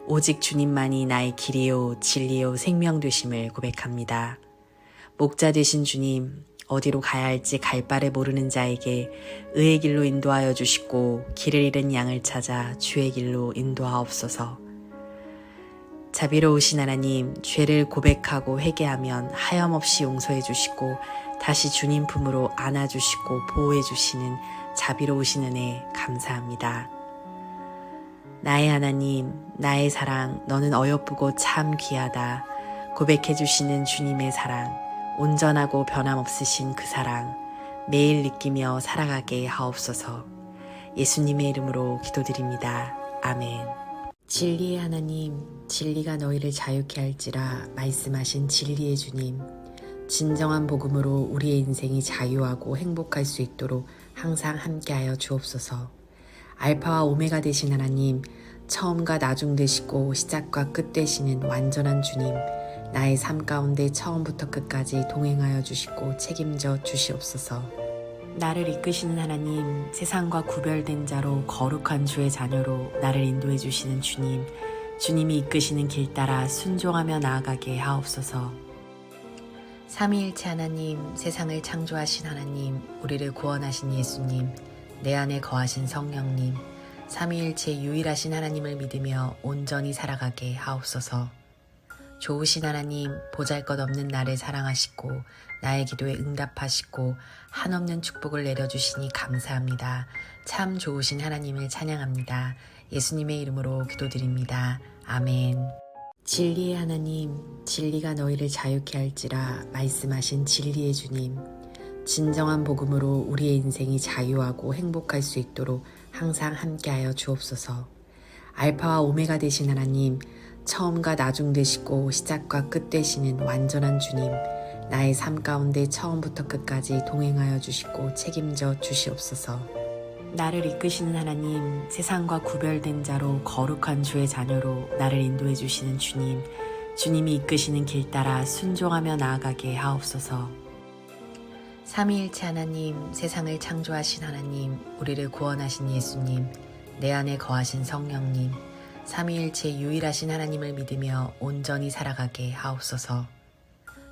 오직 주님만이 나의 길이요 진리요 생명 되심을 고백합니다. 목자 되신 주님, 어디로 가야 할지 갈 바를 모르는 자에게 의의 길로 인도하여 주시고 길을 잃은 양을 찾아 주의 길로 인도하옵소서. 자비로우신 하나님, 죄를 고백하고 회개하면 하염없이 용서해 주시고 다시 주님 품으로 안아주시고 보호해 주시는 자비로우신 은혜 감사합니다. 나의 하나님, 나의 사랑, 너는 어여쁘고 참 귀하다. 고백해 주시는 주님의 사랑, 온전하고 변함없으신 그 사랑, 매일 느끼며 살아가게 하옵소서. 예수님의 이름으로 기도드립니다. 아멘. 진리의 하나님, 진리가 너희를 자유케 할지라 말씀하신 진리의 주님, 진정한 복음으로 우리의 인생이 자유하고 행복할 수 있도록 항상 함께하여 주옵소서. 알파와 오메가 되신 하나님, 처음과 나중 되시고 시작과 끝 되시는 완전한 주님, 나의 삶 가운데 처음부터 끝까지 동행하여 주시고 책임져 주시옵소서. 나를 이끄시는 하나님, 세상과 구별된 자로 거룩한 주의 자녀로 나를 인도해 주시는 주님, 주님이 이끄시는 길 따라 순종하며 나아가게 하옵소서. 삼위일체 하나님, 세상을 창조하신 하나님, 우리를 구원하신 예수님, 내 안에 거하신 성령님, 삼위일체 유일하신 하나님을 믿으며 온전히 살아가게 하옵소서. 좋으신 하나님, 보잘것없는 나를 사랑하시고 나의 기도에 응답하시고 한없는 축복을 내려주시니 감사합니다. 참 좋으신 하나님을 찬양합니다. 예수님의 이름으로 기도드립니다. 아멘. 진리의 하나님, 진리가 너희를 자유케 할지라 말씀하신 진리의 주님, 진정한 복음으로 우리의 인생이 자유하고 행복할 수 있도록 항상 함께하여 주옵소서. 알파와 오메가 되신 하나님, 처음과 나중 되시고 시작과 끝 되시는 완전한 주님, 나의 삶 가운데 처음부터 끝까지 동행하여 주시고 책임져 주시옵소서. 나를 이끄시는 하나님, 세상과 구별된 자로 거룩한 주의 자녀로 나를 인도해 주시는 주님, 주님이 이끄시는 길 따라 순종하며 나아가게 하옵소서. 삼위일체 하나님, 세상을 창조하신 하나님, 우리를 구원하신 예수님, 내 안에 거하신 성령님, 삼위일체 유일하신 하나님을 믿으며 온전히 살아가게 하옵소서.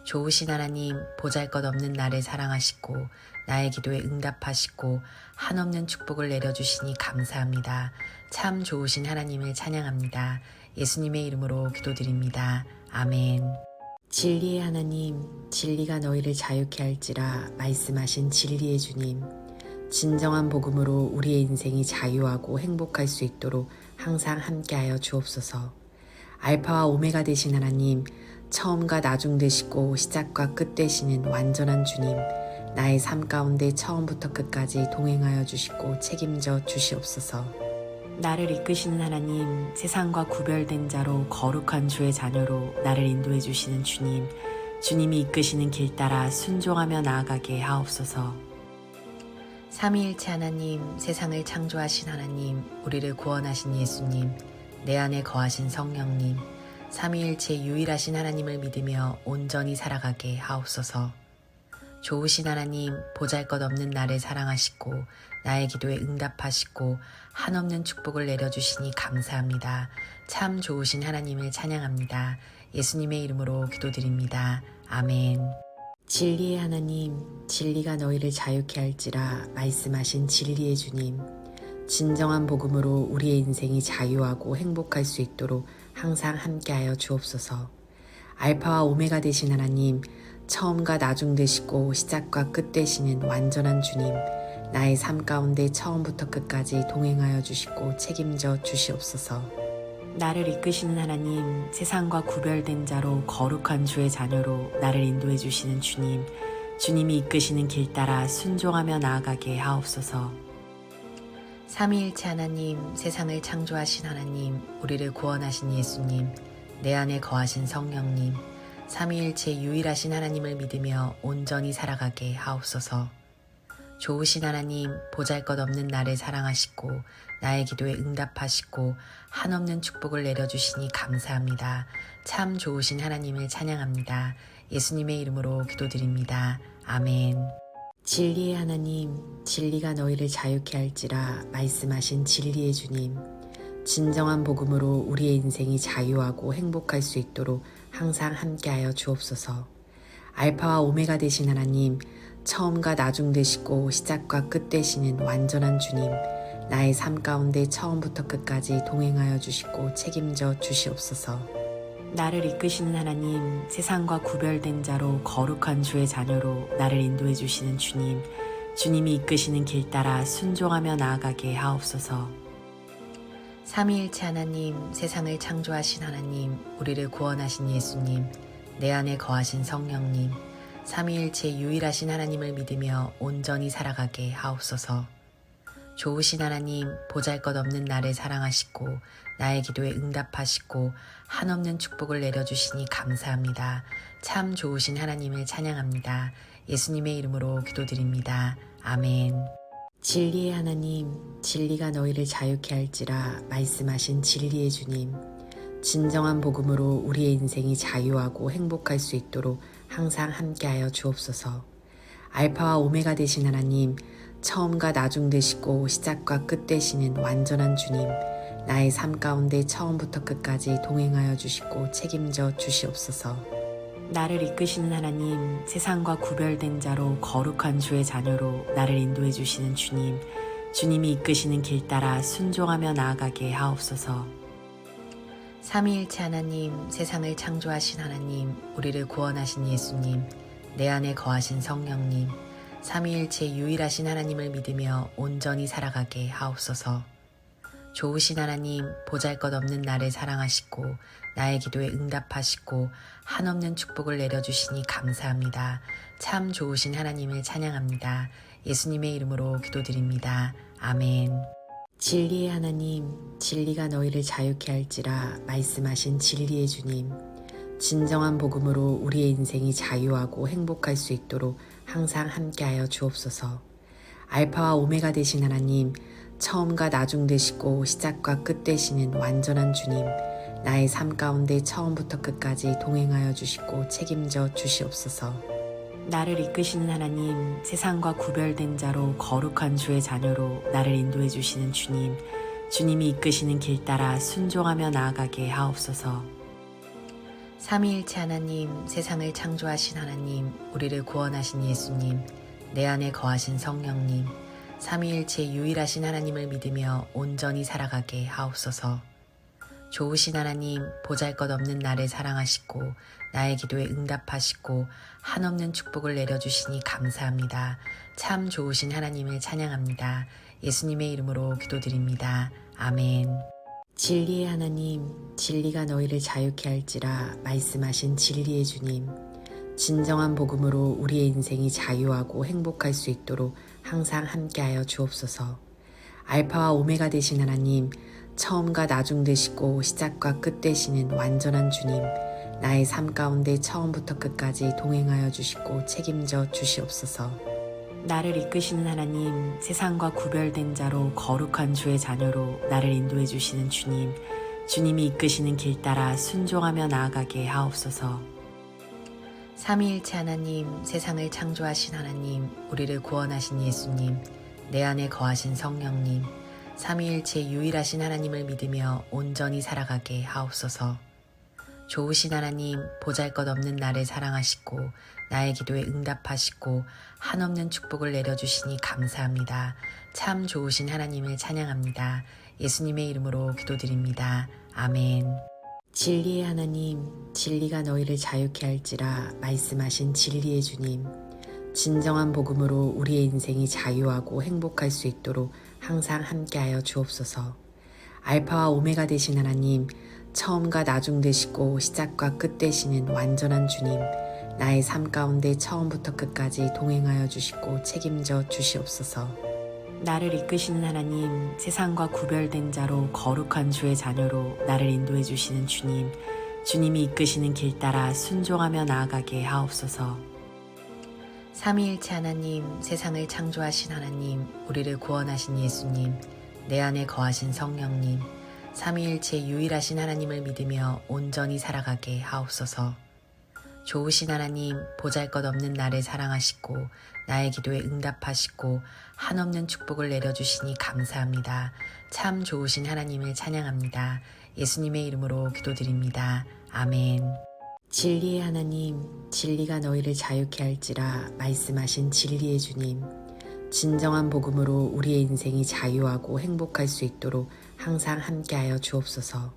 좋으신 하나님, 보잘것없는 나를 사랑하시고 나의 기도에 응답하시고 한없는 축복을 내려주시니 감사합니다. 참 좋으신 하나님을 찬양합니다. 예수님의 이름으로 기도드립니다. 아멘. 진리의 하나님, 진리가 너희를 자유케 할지라 말씀하신 진리의 주님, 진정한 복음으로 우리의 인생이 자유하고 행복할 수 있도록 항상 함께하여 주옵소서. 알파와 오메가 되신 하나님, 처음과 나중 되시고 시작과 끝 되시는 완전한 주님, 나의 삶 가운데 처음부터 끝까지 동행하여 주시고 책임져 주시옵소서. 나를 이끄시는 하나님, 세상과 구별된 자로 거룩한 주의 자녀로 나를 인도해 주시는 주님, 주님이 이끄시는 길 따라 순종하며 나아가게 하옵소서. 삼위일체 하나님, 세상을 창조하신 하나님, 우리를 구원하신 예수님, 내 안에 거하신 성령님, 삼위일체 유일하신 하나님을 믿으며 온전히 살아가게 하옵소서. 좋으신 하나님, 보잘것없는 나를 사랑하시고 나의 기도에 응답하시고 한없는 축복을 내려주시니 감사합니다. 참 좋으신 하나님을 찬양합니다. 예수님의 이름으로 기도드립니다. 아멘. 진리의 하나님, 진리가 너희를 자유케 할지라 말씀하신 진리의 주님, 진정한 복음으로 우리의 인생이 자유하고 행복할 수 있도록 항상 함께하여 주옵소서. 알파와 오메가 되신 하나님, 처음과 나중 되시고 시작과 끝 되시는 완전한 주님, 나의 삶 가운데 처음부터 끝까지 동행하여 주시고 책임져 주시옵소서. 나를 이끄시는 하나님, 세상과 구별된 자로 거룩한 주의 자녀로 나를 인도해 주시는 주님, 주님이 이끄시는 길 따라 순종하며 나아가게 하옵소서. 삼위일체 하나님, 세상을 창조하신 하나님, 우리를 구원하신 예수님, 내 안에 거하신 성령님, 삼위일체 유일하신 하나님을 믿으며 온전히 살아가게 하옵소서. 좋으신 하나님, 보잘것없는 나를 사랑하시고 나의 기도에 응답하시고 한없는 축복을 내려주시니 감사합니다. 참 좋으신 하나님을 찬양합니다. 예수님의 이름으로 기도드립니다. 아멘. 진리의 하나님, 진리가 너희를 자유케 할지라 말씀하신 진리의 주님, 진정한 복음으로 우리의 인생이 자유하고 행복할 수 있도록 항상 함께하여 주옵소서. 알파와 오메가 되신 하나님, 처음과 나중 되시고 시작과 끝 되시는 완전한 주님, 나의 삶 가운데 처음부터 끝까지 동행하여 주시고 책임져 주시옵소서. 나를 이끄시는 하나님, 세상과 구별된 자로 거룩한 주의 자녀로 나를 인도해 주시는 주님, 주님이 이끄시는 길 따라 순종하며 나아가게 하옵소서. 삼위일체 하나님, 세상을 창조하신 하나님, 우리를 구원하신 예수님, 내 안에 거하신 성령님, 삼위일체 유일하신 하나님을 믿으며 온전히 살아가게 하옵소서. 좋으신 하나님, 보잘것없는 나를 사랑하시고 나의 기도에 응답하시고 한없는 축복을 내려주시니 감사합니다. 참 좋으신 하나님을 찬양합니다. 예수님의 이름으로 기도드립니다. 아멘. 진리의 하나님, 진리가 너희를 자유케 할지라 말씀하신 진리의 주님, 진정한 복음으로 우리의 인생이 자유하고 행복할 수 있도록 항상 함께하여 주옵소서. 알파와 오메가 되신 하나님, 처음과 나중 되시고 시작과 끝 되시는 완전한 주님, 나의 삶 가운데 처음부터 끝까지 동행하여 주시고 책임져 주시옵소서. 나를 이끄시는 하나님, 세상과 구별된 자로 거룩한 주의 자녀로 나를 인도해 주시는 주님, 주님이 이끄시는 길 따라 순종하며 나아가게 하옵소서. 삼위일체 하나님, 세상을 창조하신 하나님, 우리를 구원하신 예수님, 내 안에 거하신 성령님, 삼위일체 유일하신 하나님을 믿으며 온전히 살아가게 하옵소서. 좋으신 하나님, 보잘것없는 나를 사랑하시고 나의 기도에 응답하시고 한없는 축복을 내려주시니 감사합니다. 참 좋으신 하나님을 찬양합니다. 예수님의 이름으로 기도드립니다. 아멘. 진리의 하나님, 진리가 너희를 자유케 할지라 말씀하신 진리의 주님, 진정한 복음으로 우리의 인생이 자유하고 행복할 수 있도록 항상 함께하여 주옵소서. 알파와 오메가 되신 하나님, 처음과 나중 되시고 시작과 끝 되시는 완전한 주님, 나의 삶 가운데 처음부터 끝까지 동행하여 주시고 책임져 주시옵소서. 나를 이끄시는 하나님, 세상과 구별된 자로 거룩한 주의 자녀로 나를 인도해 주시는 주님, 주님이 이끄시는 길 따라 순종하며 나아가게 하옵소서. 삼위일체 하나님, 세상을 창조하신 하나님, 우리를 구원하신 예수님, 내 안에 거하신 성령님, 삼위일체 유일하신 하나님을 믿으며 온전히 살아가게 하옵소서. 좋으신 하나님, 보잘것없는 나를 사랑하시고 나의 기도에 응답하시고 한없는 축복을 내려주시니 감사합니다. 참 좋으신 하나님을 찬양합니다. 예수님의 이름으로 기도드립니다. 아멘. 진리의 하나님, 진리가 너희를 자유케 할지라 말씀하신 진리의 주님, 진정한 복음으로 우리의 인생이 자유하고 행복할 수 있도록 항상 함께하여 주옵소서. 알파와 오메가 되신 하나님, 처음과 나중 되시고 시작과 끝 되시는 완전한 주님, 나의 삶 가운데 처음부터 끝까지 동행하여 주시고 책임져 주시옵소서. 나를 이끄시는 하나님, 세상과 구별된 자로 거룩한 주의 자녀로 나를 인도해 주시는 주님, 주님이 이끄시는 길 따라 순종하며 나아가게 하옵소서. 삼위일체 하나님, 세상을 창조하신 하나님, 우리를 구원하신 예수님, 내 안에 거하신 성령님, 삼위일체 유일하신 하나님을 믿으며 온전히 살아가게 하옵소서. 좋으신 하나님, 보잘것없는 나를 사랑하시고 나의 기도에 응답하시고 한없는 축복을 내려주시니 감사합니다. 참 좋으신 하나님을 찬양합니다. 예수님의 이름으로 기도드립니다. 아멘. 진리의 하나님, 진리가 너희를 자유케 할지라 말씀하신 진리의 주님, 진정한 복음으로 우리의 인생이 자유하고 행복할 수 있도록 항상 함께하여 주옵소서. 알파와 오메가 되신 하나님, 처음과 나중 되시고 시작과 끝 되시는 완전한 주님, 나의 삶 가운데 처음부터 끝까지 동행하여 주시고 책임져 주시옵소서. 나를 이끄시는 하나님, 세상과 구별된 자로 거룩한 주의 자녀로 나를 인도해 주시는 주님, 주님이 이끄시는 길 따라 순종하며 나아가게 하옵소서. 삼위일체 하나님, 세상을 창조하신 하나님, 우리를 구원하신 예수님, 내 안에 거하신 성령님, 삼위일체 유일하신 하나님을 믿으며 온전히 살아가게 하옵소서. 좋으신 하나님, 보잘것없는 나를 사랑하시고 나의 기도에 응답하시고 한없는 축복을 내려주시니 감사합니다. 참 좋으신 하나님을 찬양합니다. 예수님의 이름으로 기도드립니다. 아멘. 진리의 하나님, 진리가 너희를 자유케 할지라 말씀하신 진리의 주님, 진정한 복음으로 우리의 인생이 자유하고 행복할 수 있도록 항상 함께하여 주옵소서.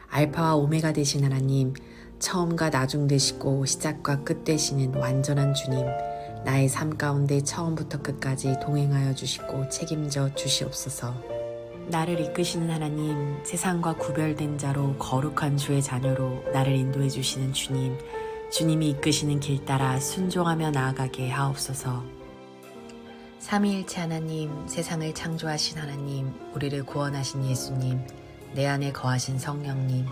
알파와 오메가 되신 하나님, 처음과 나중 되시고 시작과 끝 되시는 완전한 주님, 나의 삶 가운데 처음부터 끝까지 동행하여 주시고 책임져 주시옵소서. 나를 이끄시는 하나님, 세상과 구별된 자로 거룩한 주의 자녀로 나를 인도해 주시는 주님, 주님이 이끄시는 길 따라 순종하며 나아가게 하옵소서. 삼위일체 하나님, 세상을 창조하신 하나님, 우리를 구원하신 예수님, 내 안에 거하신 성령님,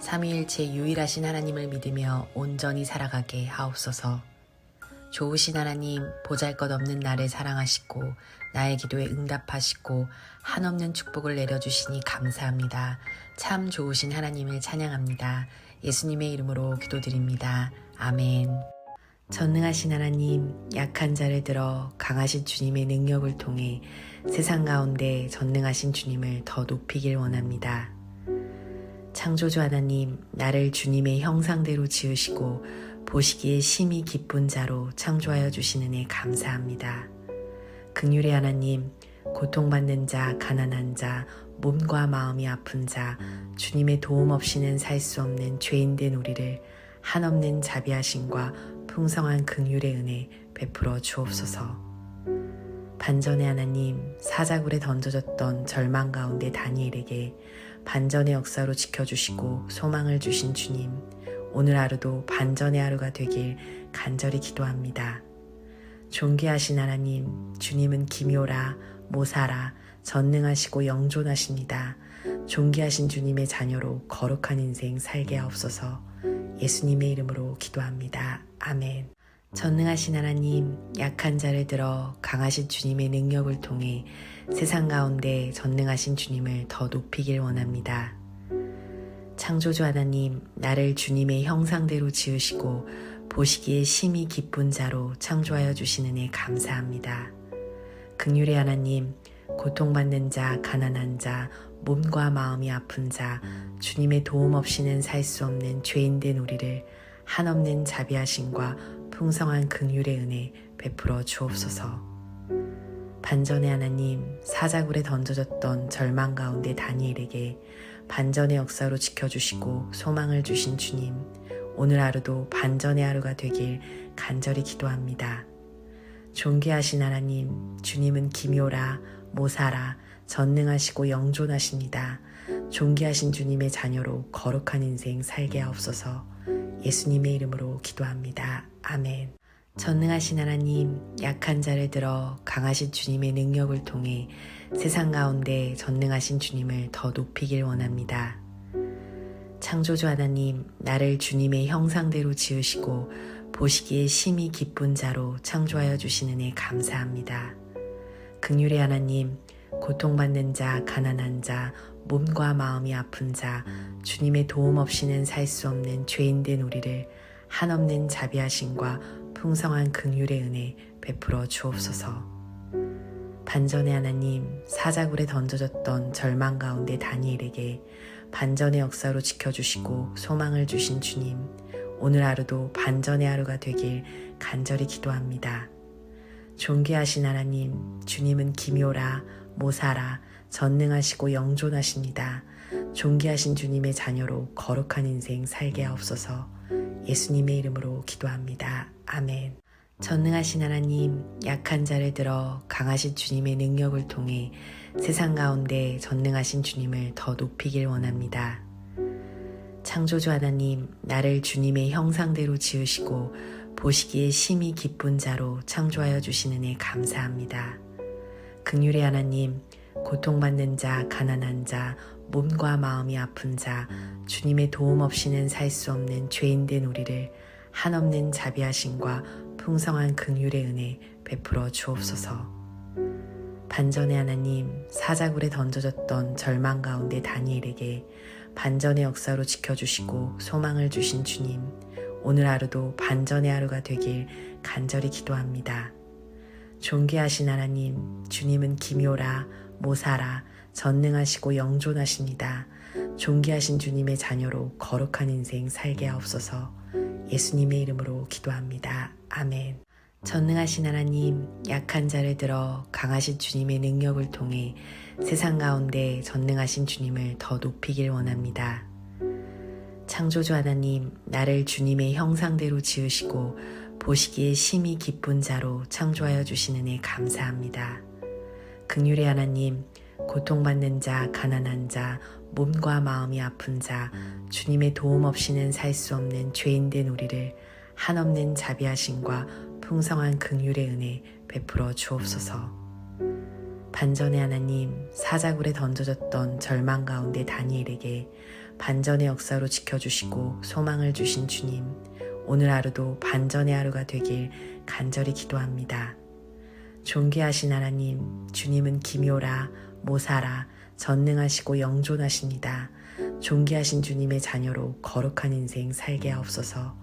삼위일체 유일하신 하나님을 믿으며 온전히 살아가게 하옵소서. 좋으신 하나님, 보잘것없는 나를 사랑하시고 나의 기도에 응답하시고 한없는 축복을 내려주시니 감사합니다. 참 좋으신 하나님을 찬양합니다. 예수님의 이름으로 기도드립니다. 아멘. 전능하신 하나님, 약한 자를 들어 강하신 주님의 능력을 통해 세상 가운데 전능하신 주님을 더 높이길 원합니다. 창조주 하나님, 나를 주님의 형상대로 지으시고 보시기에 심히 기쁜 자로 창조하여 주시는 애 감사합니다. 긍휼의 하나님, 고통받는 자, 가난한 자, 몸과 마음이 아픈 자, 주님의 도움 없이는 살 수 없는 죄인된 우리를 한없는 자비하심과 풍성한 긍휼의 은혜 베풀어 주옵소서. 반전의 하나님, 사자굴에 던져졌던 절망 가운데 다니엘에게 반전의 역사로 지켜주시고 소망을 주신 주님, 오늘 하루도 반전의 하루가 되길 간절히 기도합니다. 존귀하신 하나님, 주님은 기묘라, 모사라, 전능하시고 영존하십니다. 존귀하신 주님의 자녀로 거룩한 인생 살게 하옵소서. 예수님의 이름으로 기도합니다. 아멘. 전능하신 하나님, 약한 자를 들어 강하신 주님의 능력을 통해 세상 가운데 전능하신 주님을 더 높이길 원합니다. 창조주 하나님, 나를 주님의 형상대로 지으시고 보시기에 심히 기쁜 자로 창조하여 주시는 애 감사합니다. 긍휼의 하나님, 고통받는 자, 가난한 자, 몸과 마음이 아픈 자, 주님의 도움 없이는 살 수 없는 죄인된 우리를 한없는 자비하심과 풍성한 긍휼의 은혜 베풀어 주옵소서. 반전의 하나님, 사자굴에 던져졌던 절망 가운데 다니엘에게 반전의 역사로 지켜주시고 소망을 주신 주님, 오늘 하루도 반전의 하루가 되길 간절히 기도합니다. 존귀하신 하나님, 주님은 기묘라, 모사라, 전능하시고 영존하십니다. 존귀하신 주님의 자녀로 거룩한 인생 살게 하옵소서. 예수님의 이름으로 기도합니다. 아멘. 전능하신 하나님, 약한 자를 들어 강하신 주님의 능력을 통해 세상 가운데 전능하신 주님을 더 높이길 원합니다. 창조주 하나님, 나를 주님의 형상대로 지으시고 보시기에 심히 기쁜 자로 창조하여 주시는 애 감사합니다. 긍휼의 하나님, 고통받는 자, 가난한 자, 몸과 마음이 아픈 자, 주님의 도움 없이는 살 수 없는 죄인된 우리를 한없는 자비하심과 풍성한 긍휼의 은혜 베풀어 주옵소서. 반전의 하나님, 사자굴에 던져졌던 절망 가운데 다니엘에게 반전의 역사로 지켜주시고 소망을 주신 주님, 오늘 하루도 반전의 하루가 되길 간절히 기도합니다. 존귀하신 하나님, 주님은 기묘라, 모사라, 전능하시고 영존하십니다. 존귀하신 주님의 자녀로 거룩한 인생 살게 하옵소서. 예수님의 이름으로 기도합니다. 아멘. 전능하신 하나님, 약한 자를 들어 강하신 주님의 능력을 통해 세상 가운데 전능하신 주님을 더 높이길 원합니다. 창조주 하나님, 나를 주님의 형상대로 지으시고 보시기에 심히 기쁜 자로 창조하여 주신 은혜 감사합니다. 긍휼의 하나님, 고통받는 자, 가난한 자, 몸과 마음이 아픈 자, 주님의 도움 없이는 살 수 없는 죄인된 우리를 한없는 자비하심과 풍성한 긍휼의 은혜 베풀어 주옵소서. 반전의 하나님, 사자굴에 던져졌던 절망 가운데 다니엘에게 반전의 역사로 지켜주시고 소망을 주신 주님, 오늘 하루도 반전의 하루가 되길 간절히 기도합니다. 존귀하신 하나님, 주님은 기묘라, 모사라, 전능하시고 영존하십니다. 존귀하신 주님의 자녀로 거룩한 인생 살게 하옵소서. 예수님의 이름으로 기도합니다. 아멘. 전능하신 하나님, 약한 자를 들어 강하신 주님의 능력을 통해 세상 가운데 전능하신 주님을 더 높이길 원합니다. 창조주 하나님, 나를 주님의 형상대로 지으시고 보시기에 심히 기쁜 자로 창조하여 주신 은혜 감사합니다. 긍휼의 하나님, 고통받는 자, 가난한 자, 몸과 마음이 아픈 자, 주님의 도움 없이는 살 수 없는 죄인된 우리를 한없는 자비하심과 풍성한 긍휼의 은혜 베풀어 주옵소서. 반전의 하나님, 사자굴에 던져졌던 절망 가운데 다니엘에게 반전의 역사로 지켜주시고 소망을 주신 주님, 오늘 하루도 반전의 하루가 되길 간절히 기도합니다. 존귀하신 하나님, 주님은 기묘라, 모사라, 전능하시고 영존하십니다. 존귀하신 주님의 자녀로 거룩한 인생 살게 하옵소서.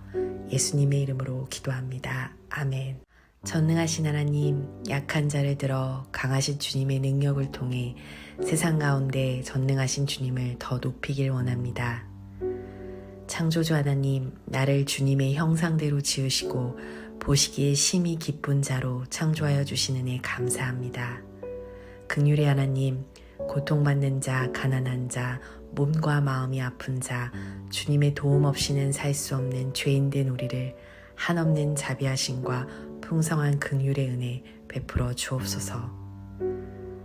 예수님의 이름으로 기도합니다. 아멘. 전능하신 하나님, 약한 자를 들어 강하신 주님의 능력을 통해 세상 가운데 전능하신 주님을 더 높이길 원합니다. 창조주 하나님, 나를 주님의 형상대로 지으시고 보시기에 심히 기쁜 자로 창조하여 주신 은혜 감사합니다. 긍휼의 하나님, 고통받는 자, 가난한 자, 몸과 마음이 아픈 자, 주님의 도움 없이는 살 수 없는 죄인된 우리를 한없는 자비하심과 풍성한 긍휼의 은혜 베풀어 주옵소서.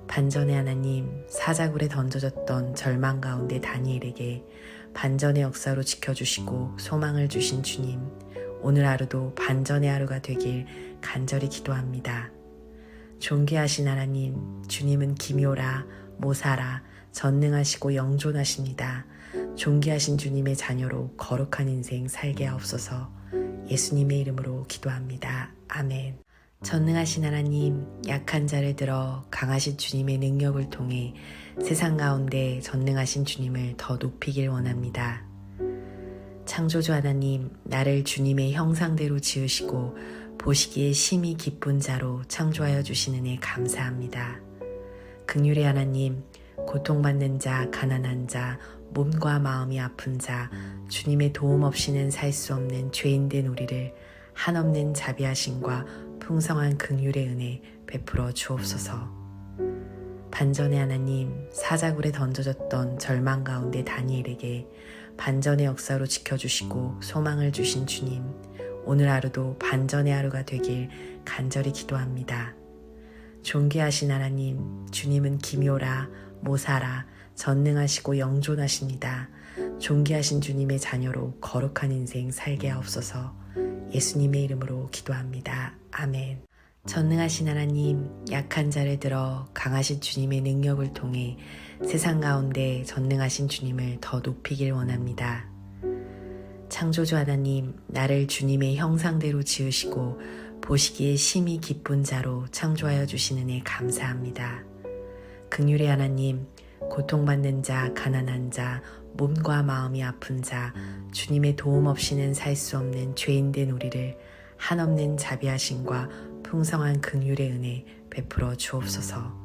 반전의 하나님, 사자굴에 던져졌던 절망 가운데 다니엘에게 반전의 역사로 지켜주시고 소망을 주신 주님, 오늘 하루도 반전의 하루가 되길 간절히 기도합니다. 존귀하신 하나님, 주님은 기묘라, 모사라, 전능하시고 영존하십니다. 존귀하신 주님의 자녀로 거룩한 인생 살게 하옵소서. 예수님의 이름으로 기도합니다. 아멘. 전능하신 하나님, 약한 자를 들어 강하신 주님의 능력을 통해 세상 가운데 전능하신 주님을 더 높이길 원합니다. 창조주 하나님, 나를 주님의 형상대로 지으시고 보시기에 심히 기쁜 자로 창조하여 주신 은혜 감사합니다. 긍휼의 하나님, 고통받는 자, 가난한 자, 몸과 마음이 아픈 자, 주님의 도움 없이는 살 수 없는 죄인된 우리를 한없는 자비하심과 풍성한 긍휼의 은혜 베풀어 주옵소서. 반전의 하나님, 사자굴에 던져졌던 절망 가운데 다니엘에게 반전의 역사로 지켜주시고 소망을 주신 주님, 오늘 하루도 반전의 하루가 되길 간절히 기도합니다. 존귀하신 하나님, 주님은 기묘라, 모사라, 전능하시고 영존하십니다. 존귀하신 주님의 자녀로 거룩한 인생 살게 하옵소서. 예수님의 이름으로 기도합니다. 아멘. 전능하신 하나님, 약한 자를 들어 강하신 주님의 능력을 통해 세상 가운데 전능하신 주님을 더 높이길 원합니다. 창조주 하나님, 나를 주님의 형상대로 지으시고 보시기에 심히 기쁜 자로 창조하여 주신 은혜 감사합니다. 긍휼의 하나님, 고통받는 자, 가난한 자, 몸과 마음이 아픈 자, 주님의 도움 없이는 살 수 없는 죄인된 우리를 한없는 자비하심과 풍성한 긍휼의 은혜 베풀어 주옵소서.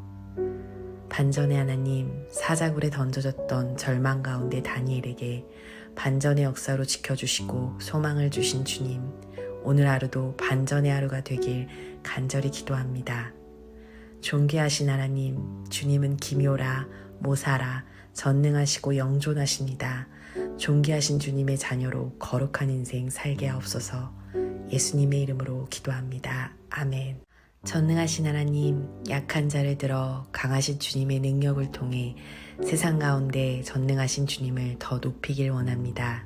반전의 하나님, 사자굴에 던져졌던 절망 가운데 다니엘에게 반전의 역사로 지켜주시고 소망을 주신 주님, 오늘 하루도 반전의 하루가 되길 간절히 기도합니다. 존귀하신 하나님, 주님은 기묘라, 모사라, 전능하시고 영존하십니다. 존귀하신 주님의 자녀로 거룩한 인생 살게 하옵소서. 예수님의 이름으로 기도합니다. 아멘. 전능하신 하나님, 약한 자를 들어 강하신 주님의 능력을 통해 세상 가운데 전능하신 주님을 더 높이길 원합니다.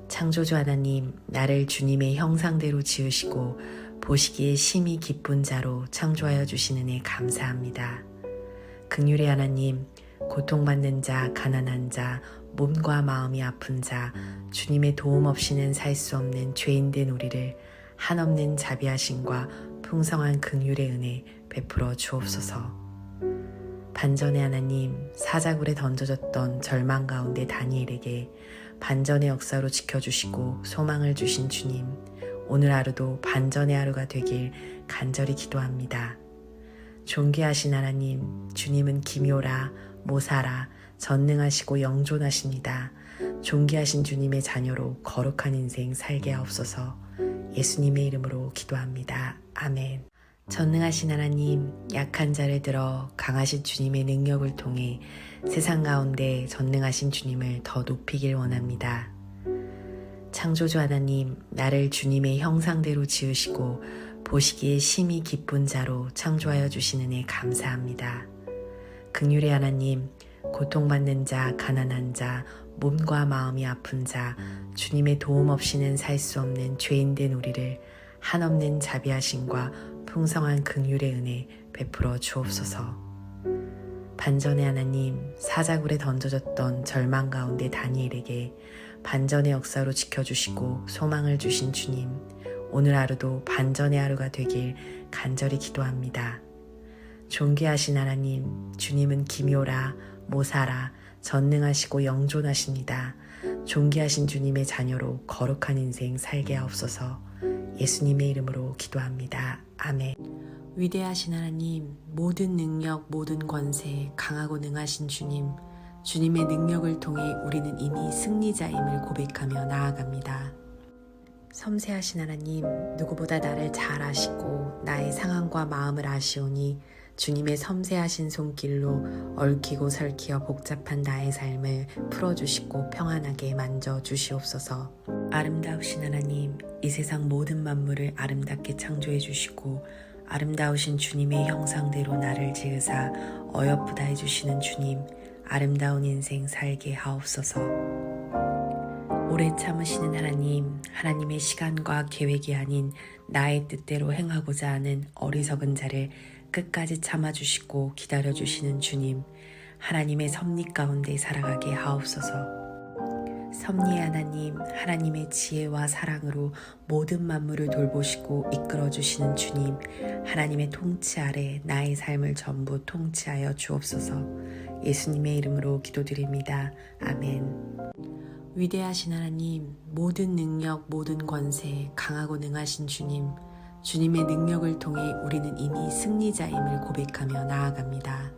창조주 하나님, 나를 주님의 형상대로 지으시고 보시기에 심히 기쁜 자로 창조하여 주신 은혜 감사합니다. 긍휼의 하나님, 고통받는 자, 가난한 자, 몸과 마음이 아픈 자, 주님의 도움 없이는 살 수 없는 죄인된 우리를 한없는 자비하심과 풍성한 긍휼의 은혜 베풀어 주옵소서. 반전의 하나님, 사자굴에 던져졌던 절망 가운데 다니엘에게 반전의 역사로 지켜주시고 소망을 주신 주님, 오늘 하루도 반전의 하루가 되길 간절히 기도합니다. 존귀하신 하나님, 주님은 기묘라, 모사라, 전능하시고 영존하십니다. 존귀하신 주님의 자녀로 거룩한 인생 살게 하옵소서. 예수님의 이름으로 기도합니다. 아멘. 전능하신 하나님, 약한 자를 들어 강하신 주님의 능력을 통해 세상 가운데 전능하신 주님을 더 높이길 원합니다. 창조주 하나님, 나를 주님의 형상대로 지으시고 보시기에 심히 기쁜 자로 창조하여 주신 은혜 감사합니다. 긍휼의 하나님, 고통받는 자, 가난한 자, 몸과 마음이 아픈 자, 주님의 도움 없이는 살 수 없는 죄인된 우리를 한없는 자비하심과 풍성한 긍휼의 은혜 베풀어 주옵소서. 반전의 하나님, 사자굴에 던져졌던 절망 가운데 다니엘에게 반전의 역사로 지켜주시고 소망을 주신 주님, 오늘 하루도 반전의 하루가 되길 간절히 기도합니다. 존귀하신 하나님, 주님은 기묘라, 모사라, 전능하시고 영존하십니다. 존귀하신 주님의 자녀로 거룩한 인생 살게 하옵소서. 예수님의 이름으로 기도합니다. 아멘. 위대하신 하나님, 모든 능력, 모든 권세, 강하고 능하신 주님, 주님의 능력을 통해 우리는 이미 승리자임을 고백하며 나아갑니다. 섬세하신 하나님, 누구보다 나를 잘 아시고 나의 상황과 마음을 아시오니 주님의 섬세하신 손길로 얽히고 설키어 복잡한 나의 삶을 풀어주시고 평안하게 만져주시옵소서. 아름다우신 하나님, 이 세상 모든 만물을 아름답게 창조해 주시고 아름다우신 주님의 형상대로 나를 지으사 어여쁘다 해주시는 주님, 아름다운 인생 살게 하옵소서. 오래 참으시는 하나님, 하나님의 시간과 계획이 아닌 나의 뜻대로 행하고자 하는 어리석은 자를 끝까지 참아주시고 기다려주시는 주님, 하나님의 섭리 가운데 살아가게 하옵소서. 섭리의 하나님, 하나님의 지혜와 사랑으로 모든 만물을 돌보시고 이끌어주시는 주님, 하나님의 통치 아래 나의 삶을 전부 통치하여 주옵소서. 예수님의 이름으로 기도드립니다. 아멘. 위대하신 하나님, 모든 능력, 모든 권세, 강하고 능하신 주님, 주님의 능력을 통해 우리는 이미 승리자임을 고백하며 나아갑니다.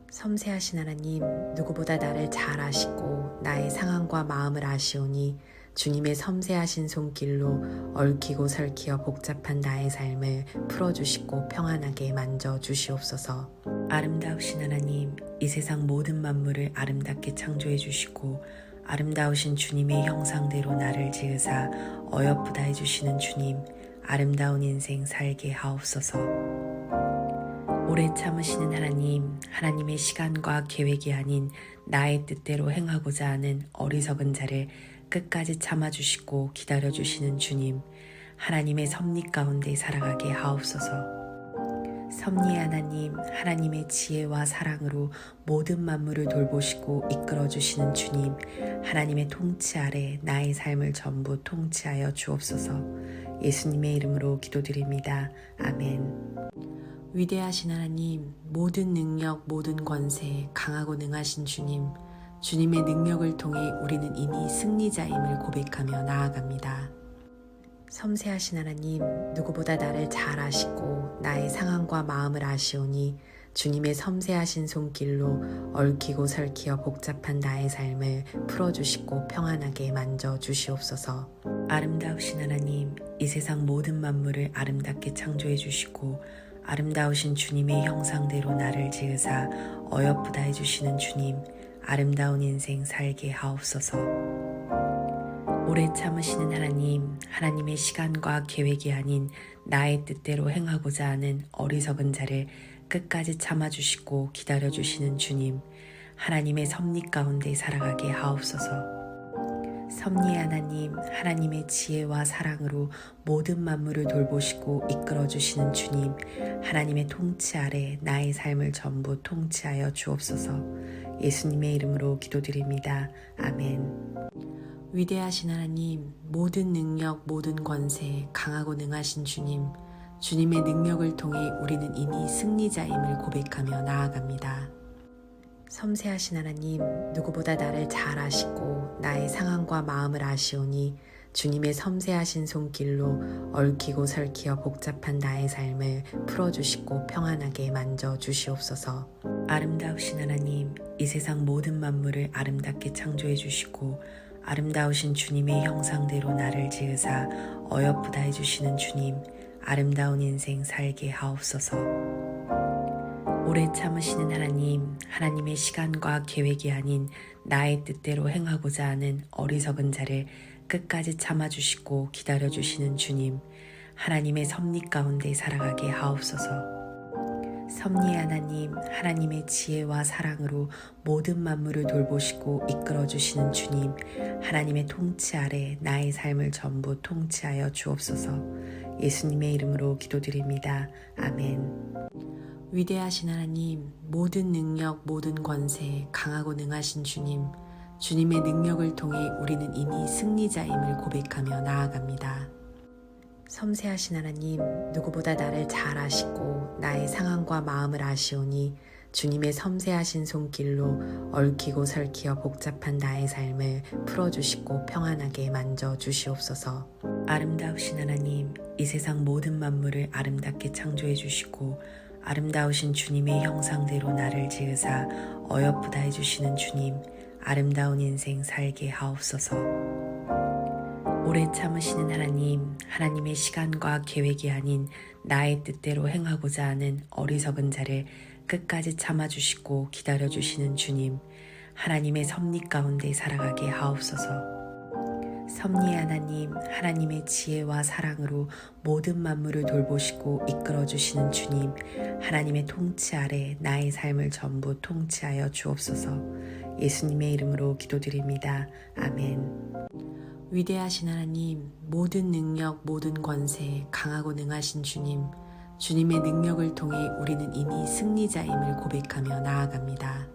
섬세하신 하나님, 누구보다 나를 잘 아시고 나의 상황과 마음을 아시오니 주님의 섬세하신 손길로 얽히고 설키어 복잡한 나의 삶을 풀어주시고 평안하게 만져주시옵소서. 아름다우신 하나님, 이 세상 모든 만물을 아름답게 창조해 주시고 아름다우신 주님의 형상대로 나를 지으사 어여쁘다 해주시는 주님, 아름다운 인생 살게 하옵소서. 오래 참으시는 하나님, 하나님의 시간과 계획이 아닌 나의 뜻대로 행하고자 하는 어리석은 자를 끝까지 참아주시고 기다려주시는 주님, 하나님의 섭리 가운데 살아가게 하옵소서. 섭리의 하나님, 하나님의 지혜와 사랑으로 모든 만물을 돌보시고 이끌어주시는 주님, 하나님의 통치 아래 나의 삶을 전부 통치하여 주옵소서. 예수님의 이름으로 기도드립니다. 아멘. 위대하신 하나님, 모든 능력, 모든 권세, 강하고 능하신 주님, 주님의 능력을 통해 우리는 이미 승리자임을 고백하며 나아갑니다. 섬세하신 하나님, 누구보다 나를 잘 아시고 나의 상황과 마음을 아시오니 주님의 섬세하신 손길로 얽히고 설키어 복잡한 나의 삶을 풀어주시고 평안하게 만져주시옵소서. 아름다우신 하나님, 이 세상 모든 만물을 아름답게 창조해 주시고 아름다우신 주님의 형상대로 나를 지으사 어여쁘다 해주시는 주님, 아름다운 인생 살게 하옵소서. 오래 참으시는 하나님, 하나님의 시간과 계획이 아닌 나의 뜻대로 행하고자 하는 어리석은 자를 끝까지 참아주시고 기다려주시는 주님, 하나님의 섭리 가운데 살아가게 하옵소서. 섭리의 하나님, 하나님의 지혜와 사랑으로 모든 만물을 돌보시고 이끌어주시는 주님, 하나님의 통치 아래 나의 삶을 전부 통치하여 주옵소서. 예수님의 이름으로 기도드립니다. 아멘. 위대하신 하나님, 모든 능력, 모든 권세, 강하고 능하신 주님, 주님의 능력을 통해 우리는 이미 승리자임을 고백하며 나아갑니다. 섬세하신 하나님, 누구보다 나를 잘 아시고 나의 상황과 마음을 아시오니 주님의 섬세하신 손길로 얽히고 설키어 복잡한 나의 삶을 풀어주시고 평안하게 만져주시옵소서. 아름다우신 하나님, 이 세상 모든 만물을 아름답게 창조해 주시고 아름다우신 주님의 형상대로 나를 지으사 어여쁘다 해주시는 주님, 아름다운 인생 살게 하옵소서. 오래 참으시는 하나님, 하나님의 시간과 계획이 아닌 나의 뜻대로 행하고자 하는 어리석은 자를 끝까지 참아주시고 기다려주시는 주님, 하나님의 섭리 가운데 살아가게 하옵소서. 섭리의 하나님, 하나님의 지혜와 사랑으로 모든 만물을 돌보시고 이끌어주시는 주님, 하나님의 통치 아래 나의 삶을 전부 통치하여 주옵소서. 예수님의 이름으로 기도드립니다. 아멘. 위대하신 하나님, 모든 능력, 모든 권세, 강하고 능하신 주님, 주님의 능력을 통해 우리는 이미 승리자임을 고백하며 나아갑니다. 섬세하신 하나님, 누구보다 나를 잘 아시고 나의 상황과 마음을 아시오니 주님의 섬세하신 손길로 얽히고 설키어 복잡한 나의 삶을 풀어주시고 평안하게 만져주시옵소서. 아름다우신 하나님, 이 세상 모든 만물을 아름답게 창조해 주시고 아름다우신 주님의 형상대로 나를 지으사 어여쁘다 해주시는 주님, 아름다운 인생 살게 하옵소서. 오래 참으시는 하나님, 하나님의 시간과 계획이 아닌 나의 뜻대로 행하고자 하는 어리석은 자를 끝까지 참아주시고 기다려주시는 주님, 하나님의 섭리 가운데 살아가게 하옵소서. 섭리의 하나님, 하나님의 지혜와 사랑으로 모든 만물을 돌보시고 이끌어주시는 주님, 하나님의 통치 아래 나의 삶을 전부 통치하여 주옵소서. 예수님의 이름으로 기도드립니다. 아멘. 위대하신 하나님, 모든 능력, 모든 권세, 강하고 능하신 주님, 주님의 능력을 통해 우리는 이미 승리자임을 고백하며 나아갑니다.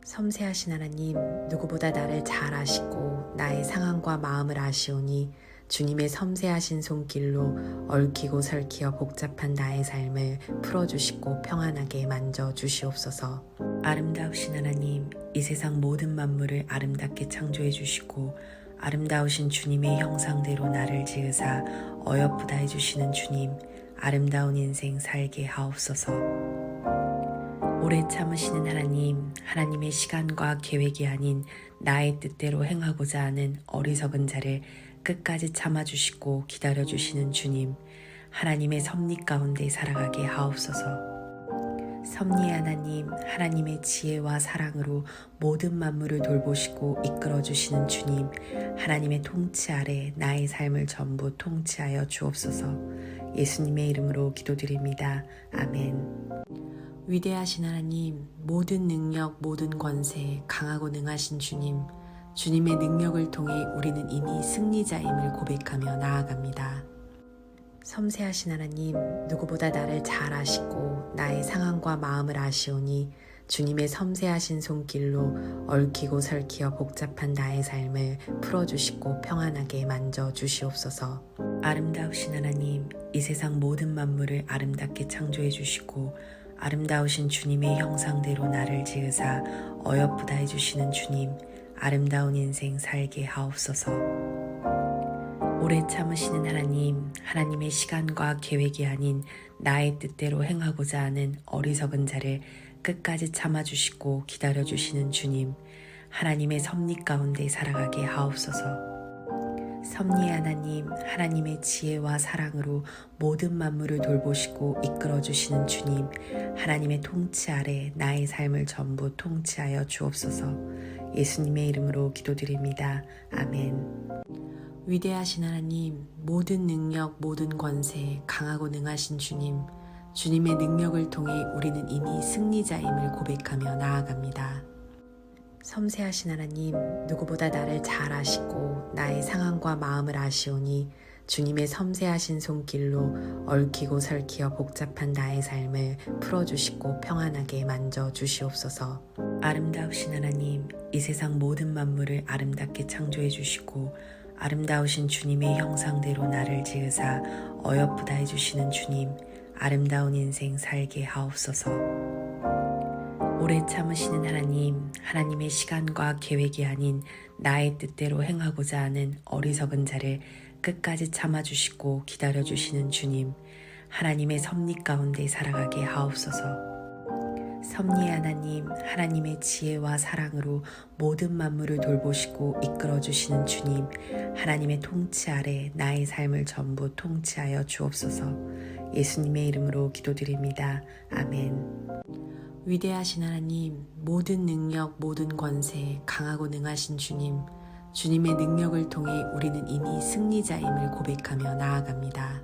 섬세하신 하나님, 누구보다 나를 잘 아시고 나의 상황과 마음을 아시오니 주님의 섬세하신 손길로 얽히고 설키어 복잡한 나의 삶을 풀어주시고 평안하게 만져주시옵소서. 아름다우신 하나님, 이 세상 모든 만물을 아름답게 창조해 주시고 아름다우신 주님의 형상대로 나를 지으사 어여쁘다 해주시는 주님, 아름다운 인생 살게 하옵소서. 오래 참으시는 하나님, 하나님의 시간과 계획이 아닌 나의 뜻대로 행하고자 하는 어리석은 자를 끝까지 참아주시고 기다려주시는 주님, 하나님의 섭리 가운데 살아가게 하옵소서. 섭리의 하나님, 하나님의 지혜와 사랑으로 모든 만물을 돌보시고 이끌어주시는 주님, 하나님의 통치 아래 나의 삶을 전부 통치하여 주옵소서. 예수님의 이름으로 기도드립니다. 아멘. 위대하신 하나님, 모든 능력, 모든 권세, 강하고 능하신 주님, 주님의 능력을 통해 우리는 이미 승리자임을 고백하며 나아갑니다. 섬세하신 하나님, 누구보다 나를 잘 아시고 나의 상황과 마음을 아시오니 주님의 섬세하신 손길로 얽히고 설키어 복잡한 나의 삶을 풀어주시고 평안하게 만져주시옵소서. 아름다우신 하나님, 이 세상 모든 만물을 아름답게 창조해 주시고 아름다우신 주님의 형상대로 나를 지으사 어여쁘다 해주시는 주님, 아름다운 인생 살게 하옵소서. 오래 참으시는 하나님, 하나님의 시간과 계획이 아닌 나의 뜻대로 행하고자 하는 어리석은 자를 끝까지 참아주시고 기다려주시는 주님, 하나님의 섭리 가운데 살아가게 하옵소서. 섭리의 하나님, 하나님의 지혜와 사랑으로 모든 만물을 돌보시고 이끌어 주시는 주님, 하나님의 통치 아래 나의 삶을 전부 통치하여 주옵소서. 예수님의 이름으로 기도드립니다. 아멘. 위대하신 하나님, 모든 능력, 모든 권세, 강하고 능하신 주님, 주님의 능력을 통해 우리는 이미 승리자임을 고백하며 나아갑니다. 섬세하신 하나님, 누구보다 나를 잘 아시고 나의 상황과 마음을 아시오니 주님의 섬세하신 손길로 얽히고 설키어 복잡한 나의 삶을 풀어주시고 평안하게 만져주시옵소서. 아름다우신 하나님, 이 세상 모든 만물을 아름답게 창조해 주시고 아름다우신 주님의 형상대로 나를 지으사 어여쁘다 해주시는 주님, 아름다운 인생 살게 하옵소서. 오래 참으시는 하나님, 하나님의 시간과 계획이 아닌 나의 뜻대로 행하고자 하는 어리석은 자를 끝까지 참아주시고 기다려주시는 주님, 하나님의 섭리 가운데 살아가게 하옵소서. 섭리의 하나님, 하나님의 지혜와 사랑으로 모든 만물을 돌보시고 이끌어 주시는 주님, 하나님의 통치 아래 나의 삶을 전부 통치하여 주옵소서. 예수님의 이름으로 기도드립니다. 아멘. 위대하신 하나님, 모든 능력, 모든 권세, 강하고 능하신 주님, 주님의 능력을 통해 우리는 이미 승리자임을 고백하며 나아갑니다.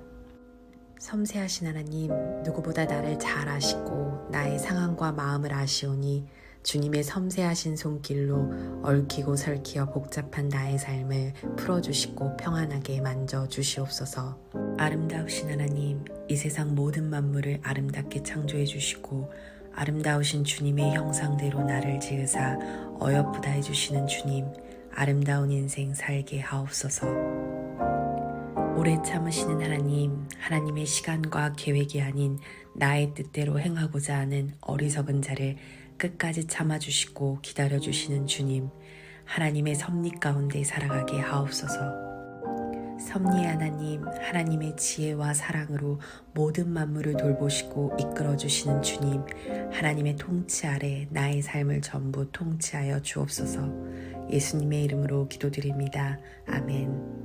섬세하신 하나님, 누구보다 나를 잘 아시고 나의 상황과 마음을 아시오니 주님의 섬세하신 손길로 얽히고 설키어 복잡한 나의 삶을 풀어주시고 평안하게 만져주시옵소서. 아름다우신 하나님, 이 세상 모든 만물을 아름답게 창조해 주시고 아름다우신 주님의 형상대로 나를 지으사 어여쁘다 해주시는 주님, 아름다운 인생 살게 하옵소서. 오래 참으시는 하나님, 하나님의 시간과 계획이 아닌 나의 뜻대로 행하고자 하는 어리석은 자를 끝까지 참아주시고 기다려주시는 주님, 하나님의 섭리 가운데 살아가게 하옵소서. 섭리의 하나님, 하나님의 지혜와 사랑으로 모든 만물을 돌보시고 이끌어 주시는 주님, 하나님의 통치 아래 나의 삶을 전부 통치하여 주옵소서. 예수님의 이름으로 기도드립니다. 아멘.